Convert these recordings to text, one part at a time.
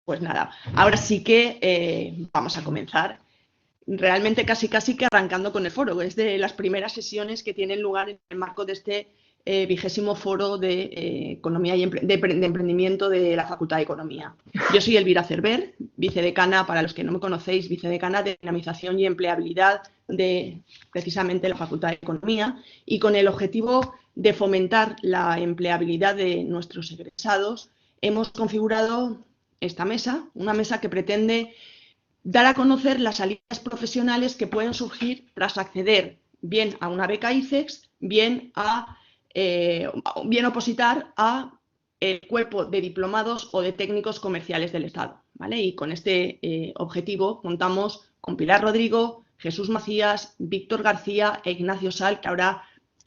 Pues nada, ahora sí que vamos a comenzar. Realmente casi que arrancando con el foro. Es de las primeras sesiones que tienen lugar en el marco de este 20º foro de Economía y de Emprendimiento de la Facultad de Economía. Yo soy Elvira Cerver, vicedecana, para los que no me conocéis, vicedecana de Dinamización y Empleabilidad de precisamente la Facultad de Economía, y con el objetivo de fomentar la empleabilidad de nuestros egresados, hemos configurado esta mesa, una mesa que pretende dar a conocer las salidas profesionales que pueden surgir tras acceder bien a una beca ICEX, bien opositar a el cuerpo de diplomados o de técnicos comerciales del Estado, ¿vale? Y con este objetivo contamos con Pilar Rodrigo, Jesús Macías, Víctor García e Ignacio Sal, que ahora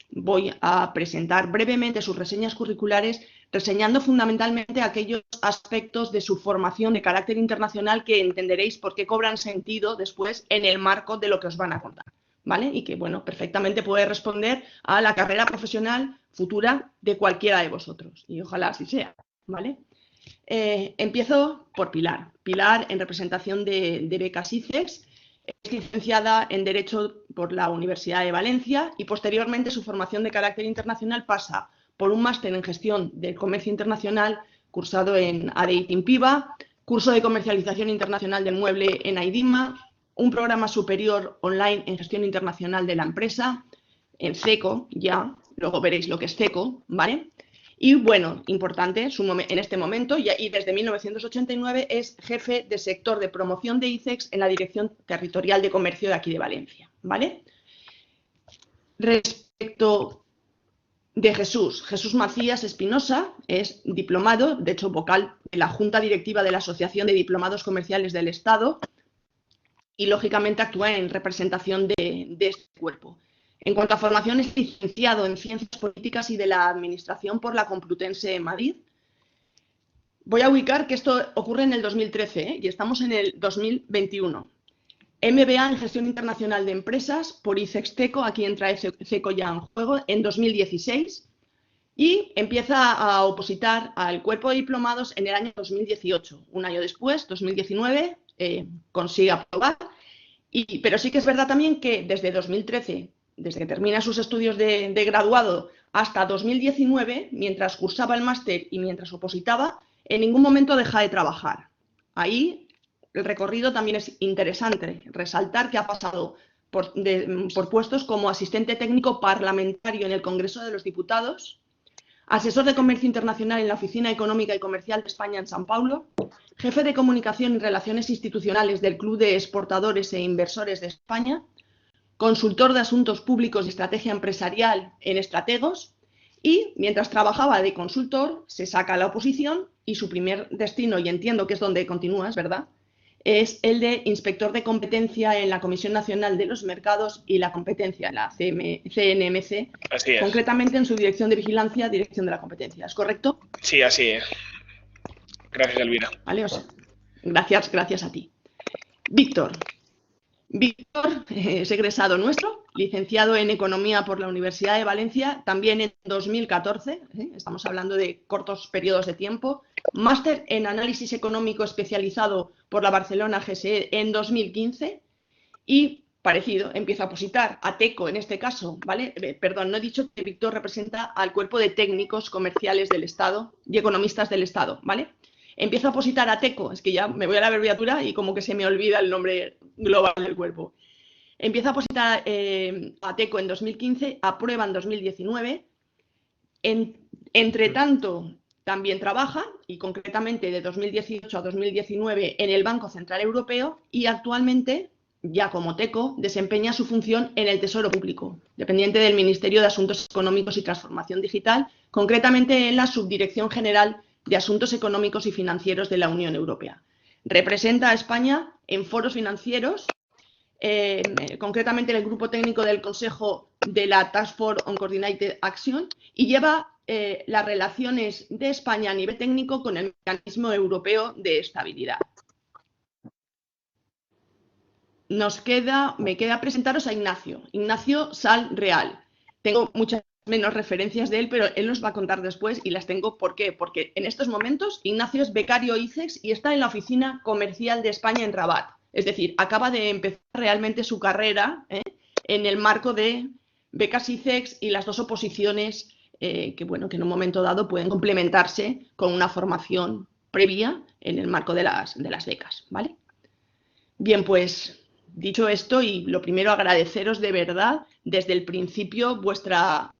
voy a presentar brevemente sus reseñas curriculares, reseñando fundamentalmente aquellos aspectos de su formación de carácter internacional que entenderéis por qué cobran sentido después en el marco de lo que os van a contar, ¿vale? Y que, bueno, perfectamente puede responder a la carrera profesional futura de cualquiera de vosotros, y ojalá así sea, ¿vale? Empiezo por Pilar. Pilar, en representación de becas ICEX, es licenciada en Derecho por la Universidad de Valencia y posteriormente su formación de carácter internacional pasa por un máster en Gestión del Comercio Internacional cursado en ADEIT INPIBA, curso de comercialización internacional del mueble en AIDIMA, un programa superior online en Gestión Internacional de la empresa, en CECO ya, luego veréis lo que es CECO, ¿vale? Y bueno, importante, en este momento y desde 1989 es jefe de sector de promoción de ICEX en la Dirección Territorial de Comercio de aquí de Valencia, ¿vale? Respecto de Jesús Macías Espinosa es diplomado, de hecho vocal de la Junta Directiva de la Asociación de Diplomados Comerciales del Estado y lógicamente actúa en representación de este cuerpo. En cuanto a formación, es licenciado en Ciencias Políticas y de la Administración por la Complutense de Madrid. Voy a ubicar que esto ocurre en el 2013 y estamos en el 2021. MBA en Gestión Internacional de Empresas por ICEX CECO, aquí entra CECO ya en juego, en 2016, y empieza a opositar al cuerpo de diplomados en el año 2018. Un año después, 2019, consigue aprobar, pero sí que es verdad también que desde 2013, desde que termina sus estudios de graduado hasta 2019, mientras cursaba el máster y mientras opositaba, en ningún momento deja de trabajar. Ahí el recorrido también es interesante, resaltar que ha pasado por puestos como asistente técnico parlamentario en el Congreso de los Diputados, asesor de comercio internacional en la Oficina Económica y Comercial de España en San Paulo, jefe de comunicación y relaciones institucionales del Club de Exportadores e Inversores de España, consultor de asuntos públicos y estrategia empresarial en Estrategos, y mientras trabajaba de consultor se saca a la oposición y su primer destino, y entiendo que es donde continúas, ¿verdad?, es el de inspector de competencia en la Comisión Nacional de los Mercados y la Competencia, en la CNMC, así es. Concretamente en su dirección de vigilancia, dirección de la competencia. ¿Es correcto? Sí, así es. Gracias, Elvira. Vale, gracias a ti. Víctor es egresado nuestro, licenciado en Economía por la Universidad de Valencia, también en 2014, estamos hablando de cortos periodos de tiempo, máster en Análisis Económico especializado por la Barcelona GSE en 2015 y, parecido, empieza a opositar a TECO en este caso, ¿vale? Perdón, no he dicho que Víctor representa al cuerpo de técnicos comerciales del Estado y economistas del Estado, ¿vale? Empiezo a opositar a TECO, es que ya me voy a la abreviatura y como que se me olvida el nombre global del cuerpo. Empiezo a opositar a TECO en 2015, aprueba en 2019. Entre tanto, también trabaja, y concretamente de 2018 a 2019, en el Banco Central Europeo y actualmente, ya como TECO, desempeña su función en el Tesoro Público, dependiente del Ministerio de Asuntos Económicos y Transformación Digital, concretamente en la Subdirección General de Asuntos Económicos y Financieros de la Unión Europea. Representa a España en foros financieros, concretamente en el grupo técnico del Consejo de la Task Force on Coordinated Action, y lleva las relaciones de España a nivel técnico con el Mecanismo Europeo de Estabilidad. Me queda presentaros a Ignacio Sal Real. Tengo muchas menos referencias de él, pero él nos va a contar después y las tengo. ¿Por qué? Porque en estos momentos Ignacio es becario ICEX y está en la oficina comercial de España en Rabat. Es decir, acaba de empezar realmente su carrera en el marco de becas ICEX y las dos oposiciones que, bueno, que en un momento dado pueden complementarse con una formación previa en el marco de las becas, ¿vale? Bien, pues dicho esto, y lo primero agradeceros de verdad desde el principio vuestra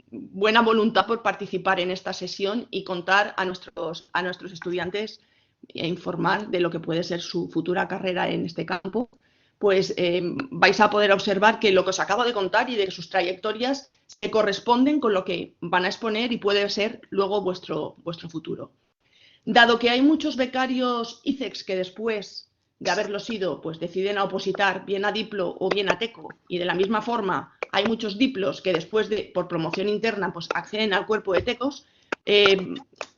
buena voluntad por participar en esta sesión y contar a nuestros estudiantes e informar de lo que puede ser su futura carrera en este campo. Pues vais a poder observar que lo que os acabo de contar y de sus trayectorias se corresponden con lo que van a exponer y puede ser luego vuestro futuro. Dado que hay muchos becarios ICEX que después de haberlo sido, pues deciden a opositar bien a Diplo o bien a Teco, y de la misma forma hay muchos Diplos que después de, por promoción interna, pues acceden al cuerpo de Tecos,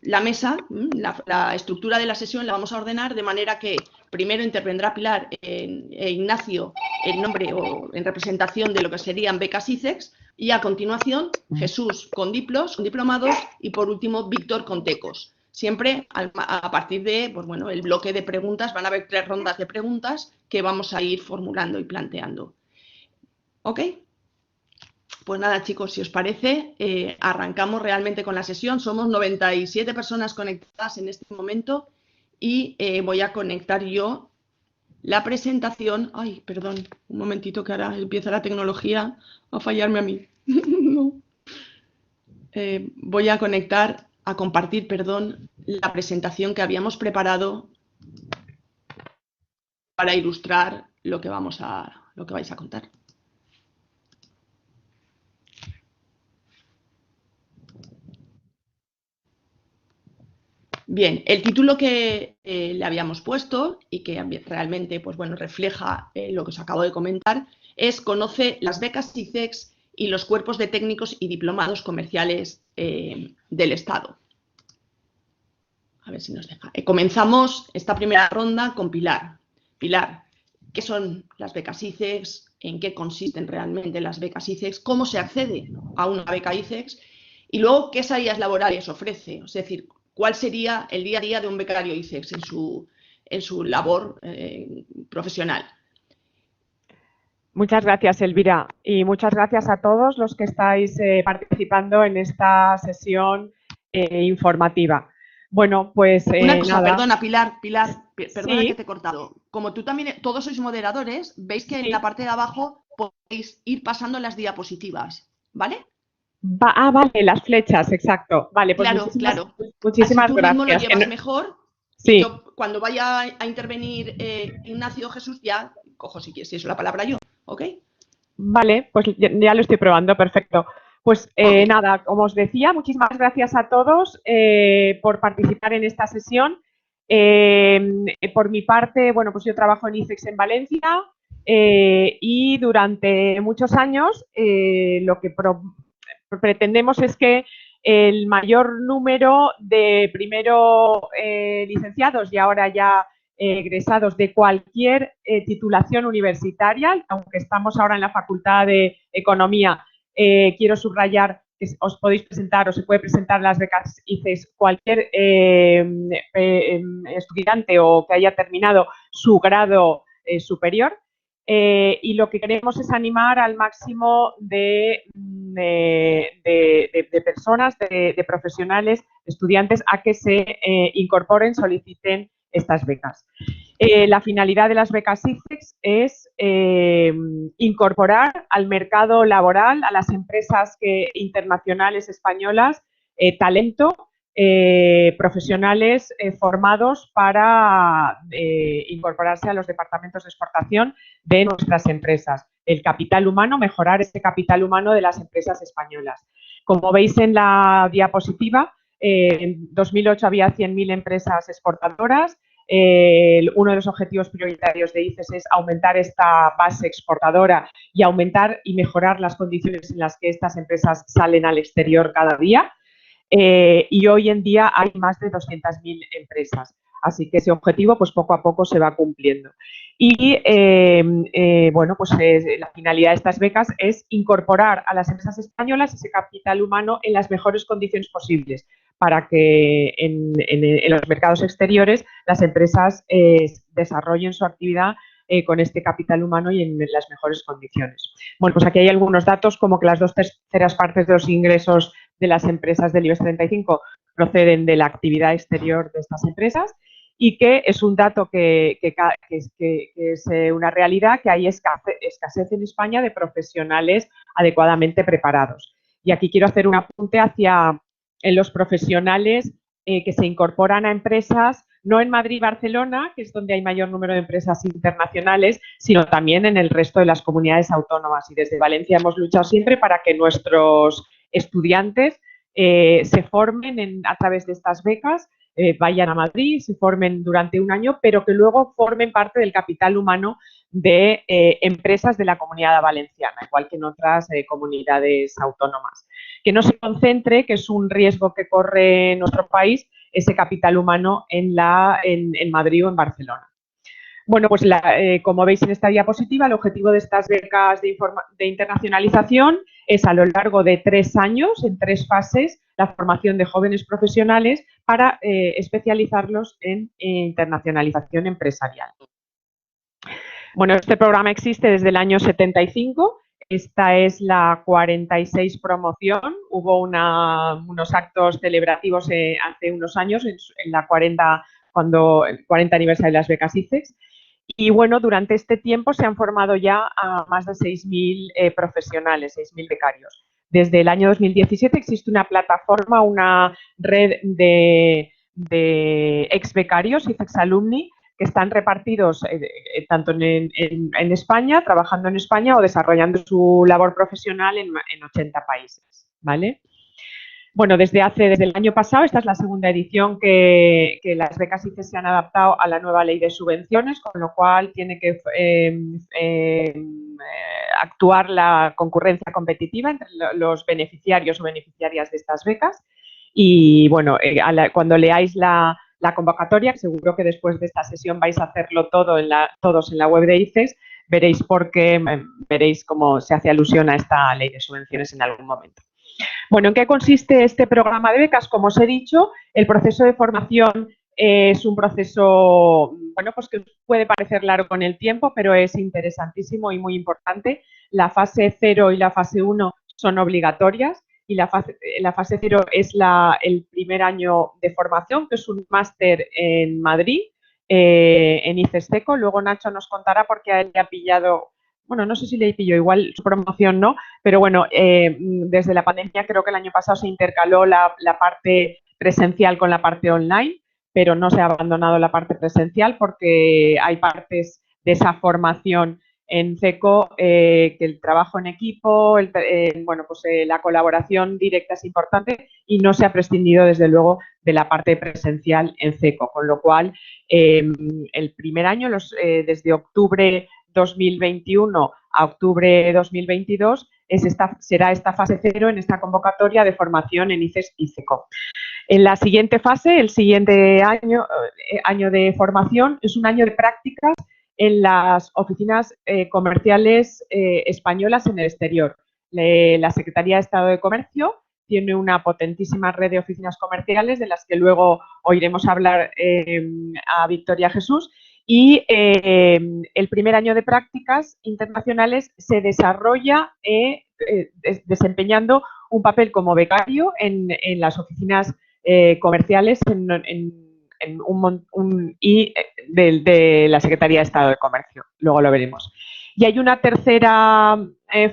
la mesa, la estructura de la sesión la vamos a ordenar de manera que primero intervendrá Pilar e Ignacio en nombre o en representación de lo que serían becas ICEX, y a continuación Jesús con Diplos, con diplomados, y por último Víctor con Tecos. Siempre a partir de, pues bueno, el bloque de preguntas, van a haber 3 rondas de preguntas que vamos a ir formulando y planteando. ¿Ok? Pues nada, chicos, si os parece, arrancamos realmente con la sesión. Somos 97 personas conectadas en este momento y voy a conectar yo la presentación. Ay, perdón, un momentito que ahora empieza la tecnología a fallarme a mí. No. Voy a compartir, perdón, la presentación que habíamos preparado para ilustrar lo que vais a contar. Bien, el título que le habíamos puesto y que realmente, pues bueno, refleja lo que os acabo de comentar es Conoce las becas ICEX y los cuerpos de técnicos y diplomados comerciales del Estado. A ver si nos deja. Comenzamos esta primera ronda con Pilar. Pilar, ¿qué son las becas ICEX? ¿En qué consisten realmente las becas ICEX? ¿Cómo se accede a una beca ICEX? Y luego, ¿qué salidas laborales ofrece? Es decir, ¿cuál sería el día a día de un becario ICEX en su labor profesional? Muchas gracias, Elvira, y muchas gracias a todos los que estáis participando en esta sesión informativa. Bueno, pues una cosa, nada. Perdona, Pilar, perdona Sí. Que te he cortado. Como tú también, todos sois moderadores, veis que en la parte de abajo podéis ir pasando las diapositivas, ¿vale? Vale, las flechas, exacto. Vale, pues claro. muchísimas Así tu gracias. ritmo lo llevas mejor. Sí. Yo, cuando vaya a intervenir Ignacio, Jesús, ya cojo si quieres, si eso la palabra yo, ¿ok? Vale, pues ya lo estoy probando, perfecto. Pues nada, como os decía, muchísimas gracias a todos por participar en esta sesión. Por mi parte, bueno, pues yo trabajo en ICEX en Valencia y durante muchos años lo que pretendemos es que el mayor número de primero licenciados y ahora ya egresados de cualquier titulación universitaria, aunque estamos ahora en la Facultad de Economía, quiero subrayar que os podéis presentar o se puede presentar las becas ICEX cualquier estudiante o que haya terminado su grado superior. Y lo que queremos es animar al máximo de personas, de profesionales, de estudiantes a que se incorporen, soliciten estas becas. La finalidad de las becas ICEX es incorporar al mercado laboral, a las empresas internacionales españolas, talento, profesionales formados para incorporarse a los departamentos de exportación de nuestras empresas. El capital humano, mejorar ese capital humano de las empresas españolas. Como veis en la diapositiva, en 2008 había 100.000 empresas exportadoras. Uno de los objetivos prioritarios de ICEX es aumentar esta base exportadora y aumentar y mejorar las condiciones en las que estas empresas salen al exterior cada día. Y hoy en día hay más de 200.000 empresas. Así que ese objetivo, pues poco a poco se va cumpliendo. Y, bueno, pues la finalidad de estas becas es incorporar a las empresas españolas ese capital humano en las mejores condiciones posibles para que en los mercados exteriores las empresas desarrollen su actividad con este capital humano y en las mejores condiciones. Bueno, pues aquí hay algunos datos como que las 2/3 partes de los ingresos de las empresas del IBEX 35 proceden de la actividad exterior de estas empresas y que es un dato que es una realidad, que hay escasez en España de profesionales adecuadamente preparados. Y aquí quiero hacer un apunte hacia los profesionales que se incorporan a empresas, no en Madrid y Barcelona, que es donde hay mayor número de empresas internacionales, sino también en el resto de las comunidades autónomas. Y desde Valencia hemos luchado siempre para que nuestros estudiantes se formen a través de estas becas, vayan a Madrid, se formen durante un año, pero que luego formen parte del capital humano de empresas de la Comunidad Valenciana, igual que en otras comunidades autónomas. Que no se concentre, que es un riesgo que corre nuestro país, ese capital humano en Madrid o en Barcelona. Bueno, pues como veis en esta diapositiva, el objetivo de estas becas de internacionalización es a lo largo de 3 años, en 3 fases, la formación de jóvenes profesionales para especializarlos en internacionalización empresarial. Bueno, este programa existe desde el año 75. Esta es la 46 promoción. Hubo unos actos celebrativos hace unos años, en la 40 aniversario de las becas ICEX. Y bueno, durante este tiempo se han formado ya a más de 6.000 profesionales, 6.000 becarios. Desde el año 2017 existe una plataforma, una red de ex becarios, ICEX Alumni, que están repartidos tanto en España, trabajando en España o desarrollando su labor profesional en 80 países, ¿vale? Bueno, desde el año pasado, esta es la segunda edición que las becas ICEX se han adaptado a la nueva ley de subvenciones, con lo cual tiene que actuar la concurrencia competitiva entre los beneficiarios o beneficiarias de estas becas. Y bueno, cuando leáis la convocatoria, seguro que después de esta sesión vais a hacerlo todos en la web de ICEX, veréis cómo se hace alusión a esta ley de subvenciones en algún momento. Bueno, ¿en qué consiste este programa de becas? Como os he dicho, el proceso de formación es un proceso, bueno, pues que puede parecer largo en el tiempo, pero es interesantísimo y muy importante. La fase 0 y la fase 1 son obligatorias y la fase 0 es el primer año de formación, que es un máster en Madrid, en ICEX Ceco. Luego Nacho nos contará porque a él le ha pillado... Bueno, no sé si le pilló, igual su promoción no, pero bueno, desde la pandemia creo que el año pasado se intercaló la parte presencial con la parte online, pero no se ha abandonado la parte presencial porque hay partes de esa formación en CECO que el trabajo en equipo, bueno, pues la colaboración directa es importante y no se ha prescindido desde luego de la parte presencial en CECO, con lo cual el primer año, desde octubre 2021 a octubre 2022 será esta fase 0 en esta convocatoria de formación en ICEX y CECO. En la siguiente fase, el siguiente año de formación, es un año de prácticas en las oficinas comerciales españolas en el exterior. La Secretaría de Estado de Comercio tiene una potentísima red de oficinas comerciales de las que luego oiremos hablar a Victoria Jesús. Y el primer año de prácticas internacionales se desarrolla desempeñando un papel como becario en las oficinas comerciales de la Secretaría de Estado de Comercio. Luego lo veremos. Y hay una tercera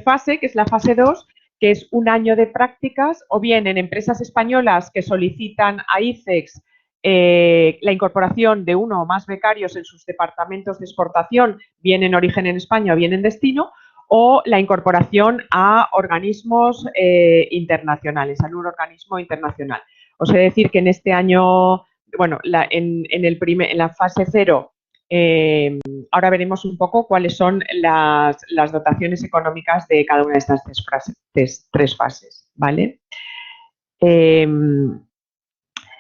fase, que es la fase 2, que es un año de prácticas, o bien en empresas españolas que solicitan a ICEX la incorporación de uno o más becarios en sus departamentos de exportación, bien en origen en España o bien en destino, o la incorporación a organismos internacionales, a un organismo internacional. Os he de decir que en este año, bueno, en la fase 0, ahora veremos un poco cuáles son las dotaciones económicas de cada una de estas 3 fases, ¿vale?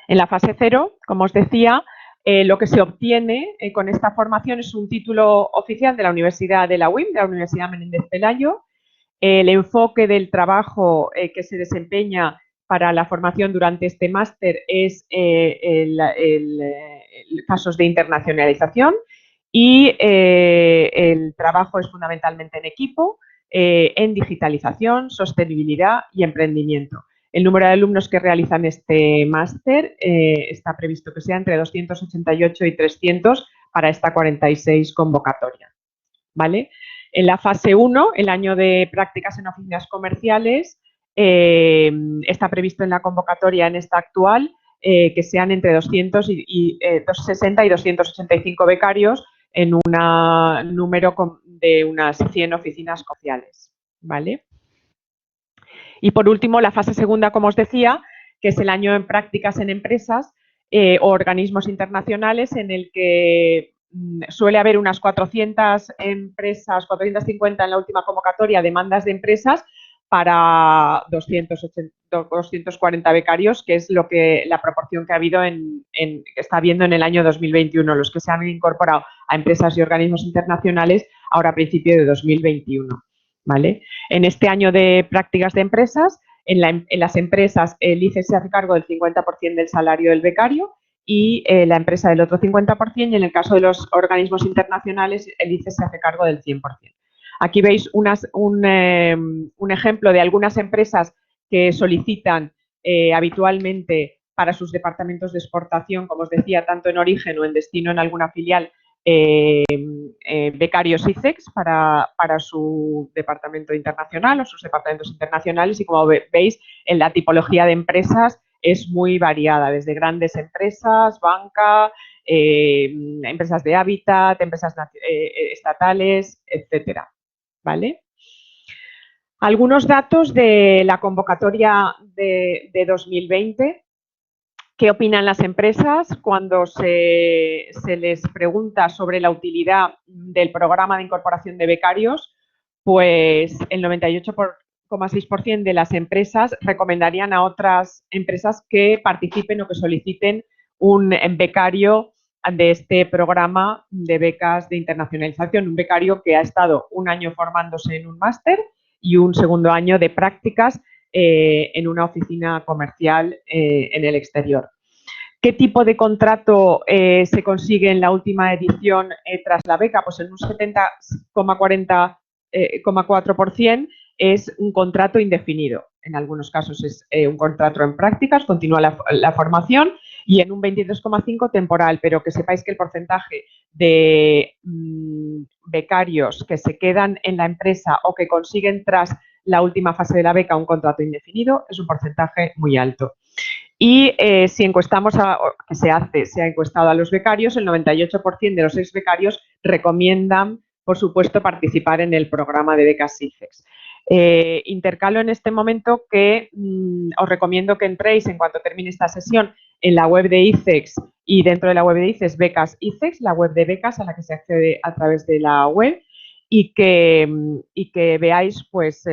En la fase 0, como os decía, Lo que se obtiene con esta formación es un título oficial de la Universidad de la UIM, de la Universidad Menéndez Pelayo. El enfoque del trabajo que se desempeña para la formación durante este máster es casos de internacionalización y el trabajo es fundamentalmente en equipo, en digitalización, sostenibilidad y emprendimiento. El número de alumnos que realizan este máster está previsto que sea entre 288 y 300 para esta 46 convocatoria, ¿vale? En la fase 1, el año de prácticas en oficinas comerciales, está previsto en la convocatoria en esta actual que sean entre 260 y 285 becarios en un número de unas 100 oficinas comerciales, ¿vale? Y por último, la fase segunda, como os decía, que es el año en prácticas en empresas o organismos internacionales en el que suele haber unas 400 empresas, 450 en la última convocatoria, demandas de empresas para 240 becarios, que es la proporción que ha habido está habiendo en el año 2021, los que se han incorporado a empresas y organismos internacionales ahora a principio de 2021. ¿Vale? En este año de prácticas de empresas, en las empresas el ICE se hace cargo del 50% del salario del becario y la empresa del otro 50%, y en el caso de los organismos internacionales el ICE se hace cargo del 100%. Aquí veis un ejemplo de algunas empresas que solicitan habitualmente para sus departamentos de exportación, como os decía, tanto en origen o en destino en alguna filial, becarios ICEX para su departamento internacional o sus departamentos internacionales, y como veis, en la tipología de empresas es muy variada, desde grandes empresas, banca, empresas de hábitat, empresas estatales, etcétera, ¿vale? Algunos datos de la convocatoria de 2020. ¿Qué opinan las empresas cuando se les pregunta sobre la utilidad del programa de incorporación de becarios? Pues el 98,6% de las empresas recomendarían a otras empresas que participen o que soliciten un becario de este programa de becas de internacionalización, un becario que ha estado un año formándose en un máster y un segundo año de prácticas en una oficina comercial en el exterior. ¿Qué tipo de contrato se consigue en la última edición tras la beca? Pues en un 70,4% es un contrato indefinido. En algunos casos es un contrato en prácticas, continúa la formación, y en un 23,5% temporal, pero que sepáis que el porcentaje de becarios que se quedan en la empresa o que consiguen tras la última fase de la beca un contrato indefinido es un porcentaje muy alto. Y si encuestamos, se ha encuestado a los becarios, el 98% de los ex becarios recomiendan, por supuesto, participar en el programa de becas ICEX. Intercalo en este momento que os recomiendo que entréis en cuanto termine esta sesión en la web de ICEX, y dentro de la web de ICEX, Becas ICEX, la web de becas a la que se accede a través de la web, y que veáis, pues,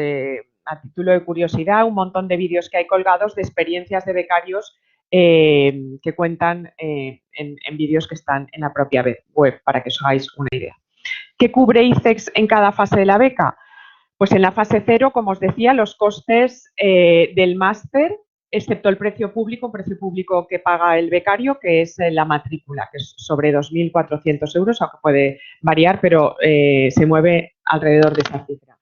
a título de curiosidad, un montón de vídeos que hay colgados de experiencias de becarios que cuentan en vídeos que están en la propia web, para que os hagáis una idea. ¿Qué cubre ICEX en cada fase de la beca? Pues en la fase 0, como os decía, los costes del máster, excepto el precio público que paga el becario, que es la matrícula, que es sobre 2.400 euros, aunque puede variar, pero se mueve alrededor de esa cifra.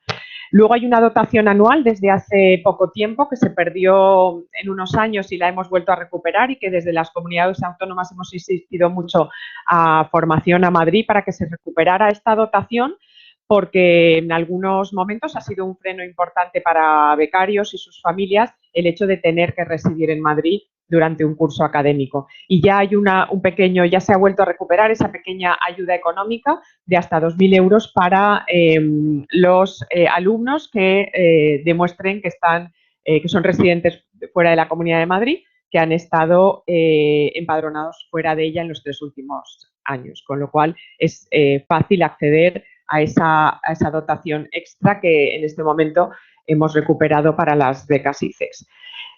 Luego hay una dotación anual desde hace poco tiempo que se perdió en unos años y la hemos vuelto a recuperar, y que desde las comunidades autónomas hemos insistido mucho a Formación a Madrid para que se recuperara esta dotación, porque en algunos momentos ha sido un freno importante para becarios y sus familias el hecho de tener que residir en Madrid durante un curso académico. Y ya hay ya se ha vuelto a recuperar esa pequeña ayuda económica de hasta 2.000 euros para los alumnos que demuestren que son residentes fuera de la Comunidad de Madrid, que han estado empadronados fuera de ella en los 3 últimos años, con lo cual es fácil acceder a esa dotación extra que en este momento hemos recuperado para las becas ICES.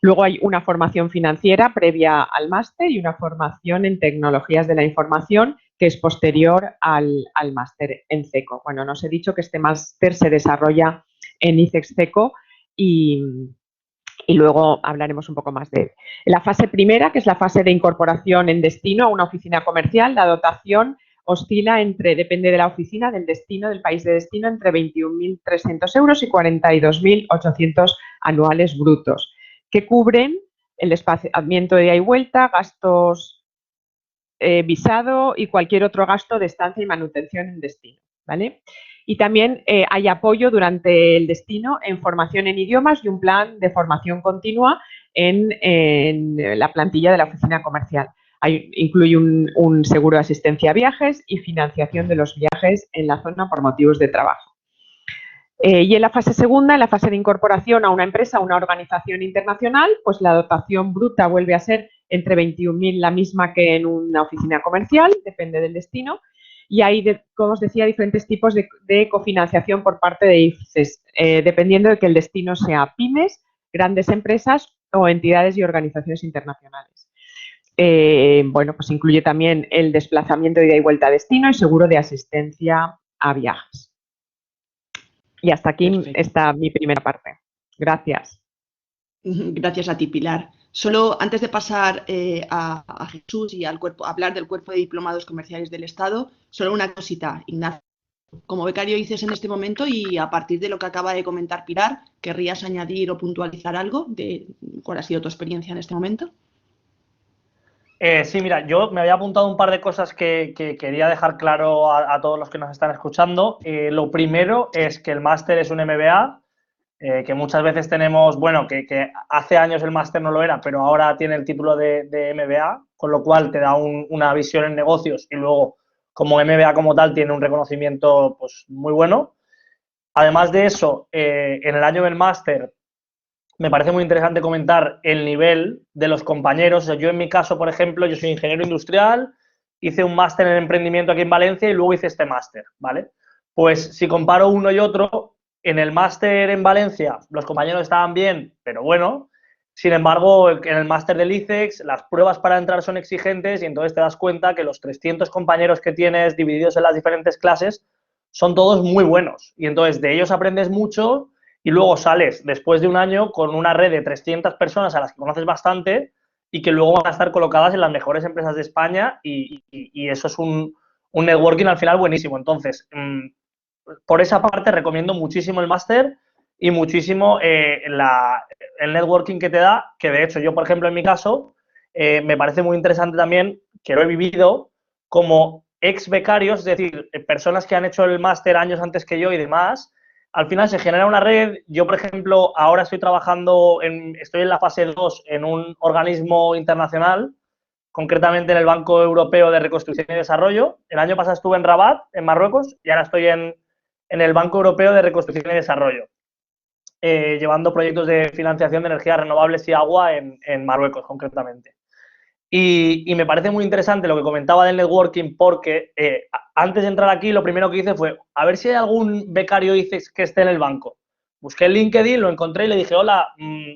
Luego hay una formación financiera previa al máster y una formación en tecnologías de la información que es posterior al máster en CECO. Bueno, nos he dicho que este máster se desarrolla en ICEX CECO y luego hablaremos un poco más de él. En la fase primera, que es la fase de incorporación en destino a una oficina comercial, la dotación oscila depende de la oficina, del destino, del país de destino, entre 21.300 euros y 42.800 anuales brutos, que cubren el desplazamiento de ida y vuelta, gastos visado y cualquier otro gasto de estancia y manutención en destino, ¿vale? Y también hay apoyo durante el destino en formación en idiomas y un plan de formación continua en la plantilla de la oficina comercial. Incluye un seguro de asistencia a viajes y financiación de los viajes en la zona por motivos de trabajo. Y en la fase segunda, en la fase de incorporación a una empresa, a una organización internacional, pues la dotación bruta vuelve a ser entre 21.000, la misma que en una oficina comercial, depende del destino. Y hay, como os decía, diferentes tipos de cofinanciación por parte de ICES, dependiendo de que el destino sea pymes, grandes empresas o entidades y organizaciones internacionales. Bueno, pues incluye también el desplazamiento de ida y vuelta a destino y seguro de asistencia a viajes. Y hasta aquí está mi primera parte. Gracias. Gracias a ti, Pilar. Solo antes de pasar a Jesús y a hablar del Cuerpo de Diplomados Comerciales del Estado, solo una cosita, Ignacio. Como becario ICES en este momento y a partir de lo que acaba de comentar Pilar, ¿querrías añadir o puntualizar algo de cuál ha sido tu experiencia en este momento? Sí, mira, yo me había apuntado un par de cosas que quería dejar claro a todos los que nos están escuchando. Lo primero es que el máster es un MBA, que muchas veces tenemos, bueno, que hace años el máster no lo era, pero ahora tiene el título de MBA, con lo cual te da una visión en negocios y luego como MBA como tal tiene un reconocimiento pues muy bueno. Además de eso, en el año del máster me parece muy interesante comentar el nivel de los compañeros. O sea, yo en mi caso, por ejemplo, yo soy ingeniero industrial, hice un máster en emprendimiento aquí en Valencia y luego hice este máster, ¿vale? Pues si comparo uno y otro, en el máster en Valencia los compañeros estaban bien, pero bueno. Sin embargo, en el máster del ICEX las pruebas para entrar son exigentes y entonces te das cuenta que los 300 compañeros que tienes divididos en las diferentes clases son todos muy buenos. Y entonces de ellos aprendes mucho y luego sales después de un año con una red de 300 personas a las que conoces bastante y que luego van a estar colocadas en las mejores empresas de España y eso es un networking al final buenísimo. Entonces, por esa parte recomiendo muchísimo el máster y muchísimo el networking que te da, que de hecho yo, por ejemplo, en mi caso, me parece muy interesante también, que lo he vivido como ex becarios, es decir, personas que han hecho el máster años antes que yo y demás. Al final se genera una red. Yo, por ejemplo, ahora estoy trabajando, estoy en la fase 2 en un organismo internacional, concretamente en el Banco Europeo de Reconstrucción y Desarrollo. El año pasado estuve en Rabat, en Marruecos, y ahora estoy en el Banco Europeo de Reconstrucción y Desarrollo, llevando proyectos de financiación de energías renovables y agua en Marruecos, concretamente. Y me parece muy interesante lo que comentaba del networking porque antes de entrar aquí lo primero que hice fue a ver si hay algún becario ICEX que esté en el banco. Busqué en LinkedIn, lo encontré y le dije, hola,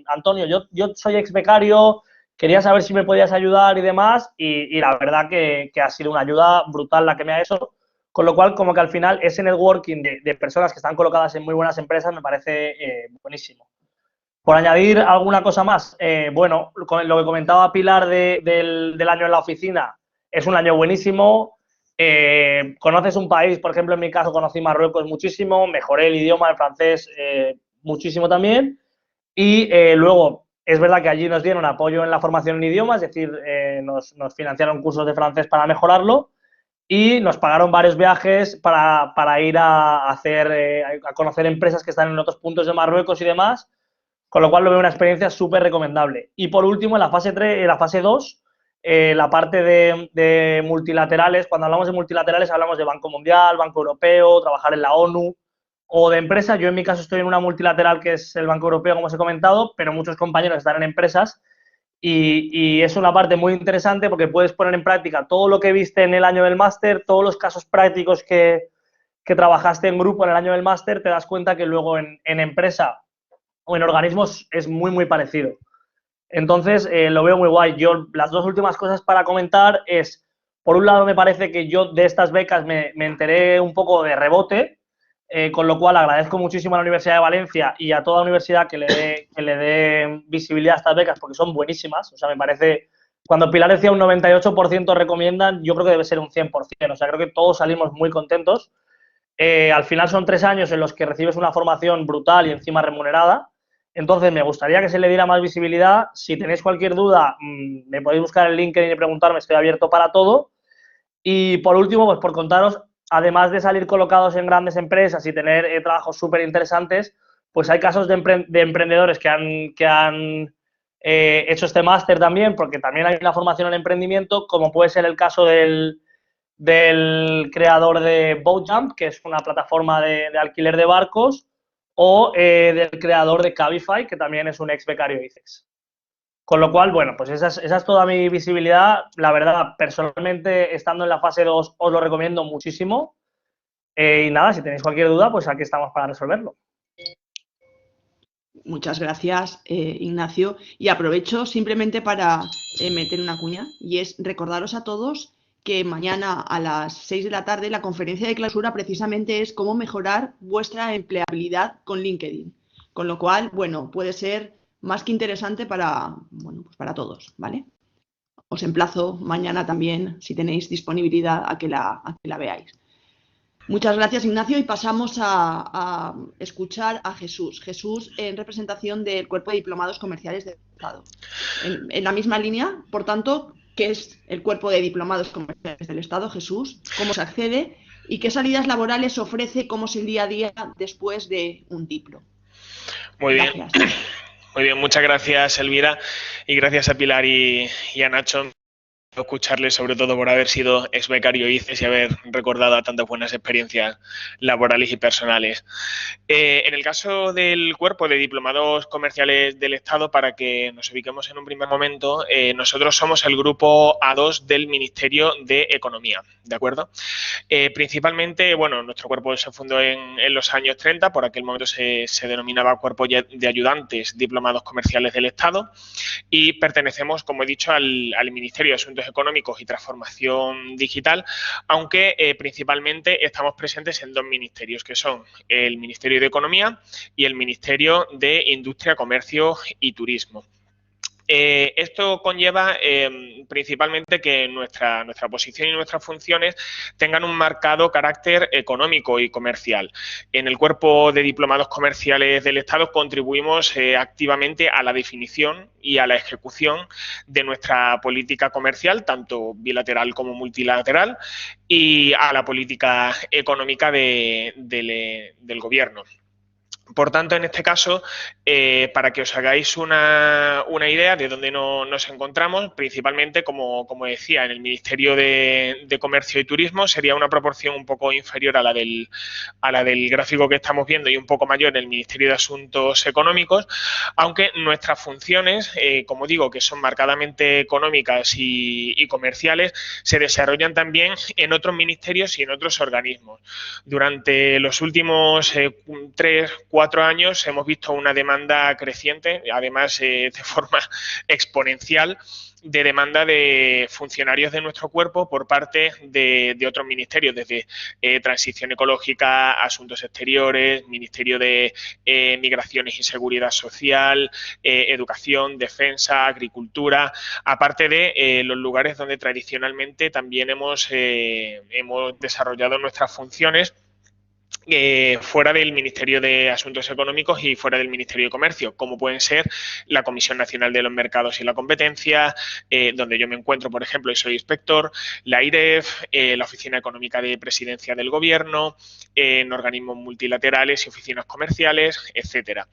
Antonio, yo soy ex becario, quería saber si me podías ayudar y demás y la verdad que ha sido una ayuda brutal la que me ha hecho. Con lo cual, como que al final ese networking de personas que están colocadas en muy buenas empresas me parece buenísimo. Por añadir alguna cosa más, bueno, lo que comentaba Pilar del año en la oficina, es un año buenísimo. Conoces un país, por ejemplo, en mi caso conocí Marruecos muchísimo, mejoré el idioma, el francés muchísimo también. Y luego, es verdad que allí nos dieron apoyo en la formación en idiomas, es decir, nos financiaron cursos de francés para mejorarlo y nos pagaron varios viajes para ir a conocer empresas que están en otros puntos de Marruecos y demás. Con lo cual lo veo una experiencia súper recomendable. Y por último, en la fase 3, en la fase 2, la parte de multilaterales. Cuando hablamos de multilaterales hablamos de Banco Mundial, Banco Europeo, trabajar en la ONU o de empresas. Yo en mi caso estoy en una multilateral que es el Banco Europeo, como os he comentado, pero muchos compañeros están en empresas y es una parte muy interesante porque puedes poner en práctica todo lo que viste en el año del máster, todos los casos prácticos que trabajaste en grupo en el año del máster, te das cuenta que luego en empresa o en organismos es muy, muy parecido. Entonces, lo veo muy guay. Yo, las dos últimas cosas para comentar es, por un lado, me parece que yo de estas becas me enteré un poco de rebote, con lo cual agradezco muchísimo a la Universidad de Valencia y a toda universidad que le dé visibilidad a estas becas, porque son buenísimas. O sea, me parece, cuando Pilar decía un 98% recomiendan, yo creo que debe ser un 100%. O sea, creo que todos salimos muy contentos. Al final son 3 años en los que recibes una formación brutal y encima remunerada. Entonces, me gustaría que se le diera más visibilidad. Si tenéis cualquier duda, me podéis buscar en LinkedIn y preguntarme, estoy abierto para todo. Y por último, pues por contaros, además de salir colocados en grandes empresas y tener trabajos súper interesantes, pues hay casos de emprendedores que han hecho este máster también, porque también hay una formación en emprendimiento, como puede ser el caso del creador de Boatjump, que es una plataforma de alquiler de barcos, o del creador de Cabify, que también es un ex becario ICEX. Con lo cual, bueno, pues esa es toda mi visibilidad. La verdad, personalmente, estando en la fase 2, os lo recomiendo muchísimo. Y nada, si tenéis cualquier duda, pues aquí estamos para resolverlo. Muchas gracias, Ignacio. Y aprovecho simplemente para meter una cuña, y es recordaros a todos que mañana a las 6 de la tarde la conferencia de clausura precisamente es cómo mejorar vuestra empleabilidad con LinkedIn. Con lo cual, bueno, puede ser más que interesante para, bueno, pues para todos, ¿vale? Os emplazo mañana también, si tenéis disponibilidad, a que la veáis. Muchas gracias, Ignacio, y pasamos a escuchar a Jesús. Jesús, en representación del Cuerpo de Diplomados Comerciales del Estado. En la misma línea, por tanto, ¿qué es el Cuerpo de Diplomados Comerciales del Estado, Jesús? ¿Cómo se accede? ¿Y qué salidas laborales ofrece? ¿Cómo es el día a día después de un diplo? Muy bien. Gracias. Muy bien, muchas gracias, Elvira, y gracias a Pilar y a Nacho. Escucharles, sobre todo por haber sido ex becario ICES y haber recordado tantas buenas experiencias laborales y personales. En el caso del Cuerpo de Diplomados Comerciales del Estado, para que nos ubiquemos en un primer momento, nosotros somos el grupo A2 del Ministerio de Economía, ¿de acuerdo? Principalmente, bueno, nuestro cuerpo se fundó en los años 30, por aquel momento se denominaba Cuerpo de Ayudantes Diplomados Comerciales del Estado, y pertenecemos, como he dicho, al Ministerio de Asuntos Económicos y Transformación Digital, aunque principalmente estamos presentes en 2 ministerios, que son el Ministerio de Economía y el Ministerio de Industria, Comercio y Turismo. Esto conlleva principalmente que nuestra posición y nuestras funciones tengan un marcado carácter económico y comercial. En el Cuerpo de Diplomados Comerciales del Estado contribuimos activamente a la definición y a la ejecución de nuestra política comercial, tanto bilateral como multilateral, y a la política económica del Gobierno. Por tanto, en este caso, para que os hagáis una idea de dónde nos encontramos, principalmente, como decía, en el Ministerio de Comercio y Turismo sería una proporción un poco inferior a la del gráfico que estamos viendo y un poco mayor en el Ministerio de Asuntos Económicos, aunque nuestras funciones, como digo, que son marcadamente económicas y comerciales, se desarrollan también en otros ministerios y en otros organismos. Durante los últimos 3-4 años hemos visto una demanda creciente, además de forma exponencial, de demanda de funcionarios de nuestro cuerpo por parte de otros ministerios, desde Transición Ecológica, Asuntos Exteriores, Ministerio de Migraciones y Seguridad Social, Educación, Defensa, Agricultura, aparte de los lugares donde tradicionalmente también hemos desarrollado nuestras funciones, fuera del Ministerio de Asuntos Económicos y fuera del Ministerio de Comercio, como pueden ser la Comisión Nacional de los Mercados y la Competencia, donde yo me encuentro, por ejemplo, y soy inspector, la IREF, la Oficina Económica de Presidencia del Gobierno, en organismos multilaterales y oficinas comerciales, etcétera.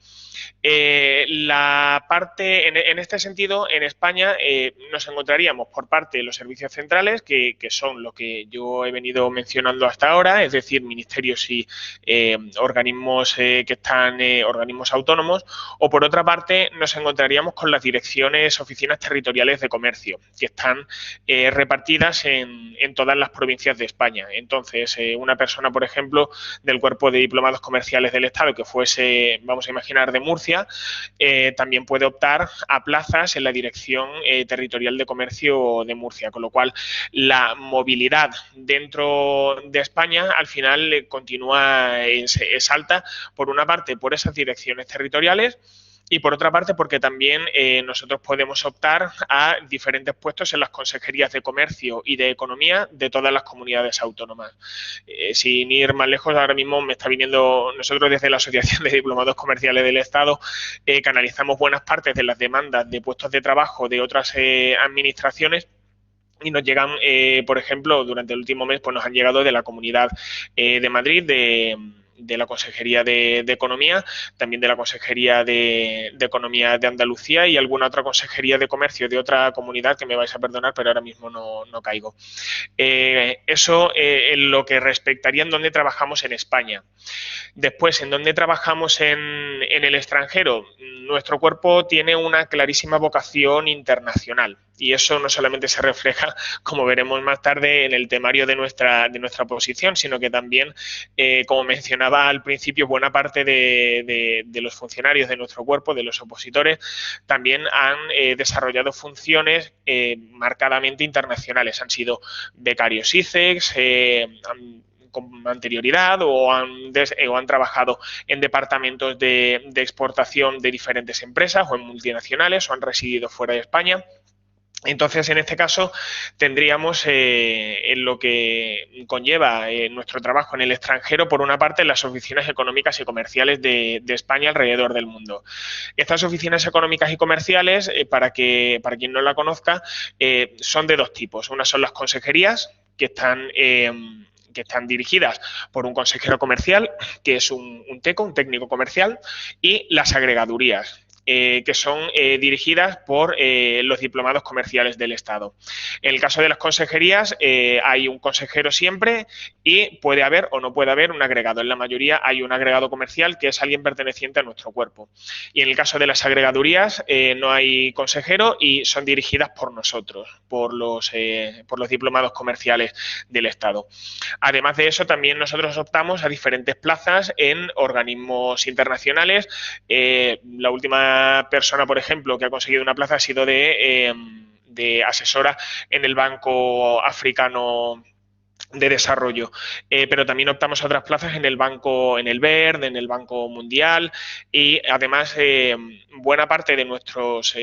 En este sentido, en España nos encontraríamos por parte de los servicios centrales, que son lo que yo he venido mencionando hasta ahora, es decir, ministerios y organismos que están organismos autónomos, o por otra parte nos encontraríamos con las direcciones, oficinas territoriales de comercio, que están repartidas en todas las provincias de España. Entonces, una persona, por ejemplo, del cuerpo de diplomados comerciales del Estado que fuese, vamos a imaginar, de Murcia, también puede optar a plazas en la Dirección Territorial de Comercio de Murcia, con lo cual la movilidad dentro de España al final continúa, es alta, por una parte por esas direcciones territoriales, y por otra parte porque también nosotros podemos optar a diferentes puestos en las consejerías de comercio y de economía de todas las comunidades autónomas. Sin ir más lejos, ahora mismo me está viniendo, nosotros desde la Asociación de Diplomados Comerciales del Estado canalizamos buenas partes de las demandas de puestos de trabajo de otras administraciones, y nos llegan, por ejemplo, durante el último mes, pues nos han llegado de la Comunidad de Madrid, de la Consejería de Economía, también de la Consejería de Economía de Andalucía y alguna otra Consejería de Comercio de otra comunidad que me vais a perdonar, pero ahora mismo no caigo. Eso en lo que respectaría en dónde trabajamos en España. Después, en dónde trabajamos en el extranjero, nuestro cuerpo tiene una clarísima vocación internacional. Y eso no solamente se refleja, como veremos más tarde, en el temario de nuestra oposición, sino que también, como mencionaba al principio, buena parte de los funcionarios de nuestro cuerpo, de los opositores, también han desarrollado funciones marcadamente internacionales. Han sido becarios ICEX, con anterioridad, o han trabajado en departamentos de exportación de diferentes empresas o en multinacionales, o han residido fuera de España. Entonces, en este caso, tendríamos en lo que conlleva nuestro trabajo en el extranjero, por una parte, las oficinas económicas y comerciales de España alrededor del mundo. Estas oficinas económicas y comerciales, para quien no la conozca, son de dos tipos. Una son las consejerías, que están dirigidas por un consejero comercial, que es un TECO, un técnico comercial, y las agregadurías, que son dirigidas por los diplomados comerciales del Estado. En el caso de las consejerías, hay un consejero siempre y puede haber o no puede haber un agregado. En la mayoría hay un agregado comercial que es alguien perteneciente a nuestro cuerpo. Y en el caso de las agregadurías, no hay consejero y son dirigidas por nosotros, por los diplomados comerciales del Estado. Además de eso, también nosotros optamos a diferentes plazas en organismos internacionales. La última persona, por ejemplo, que ha conseguido una plaza ha sido de asesora en el Banco Africano de Desarrollo, pero también optamos a otras plazas en el Banco, en el BERD, en el Banco Mundial, y además buena parte de nuestros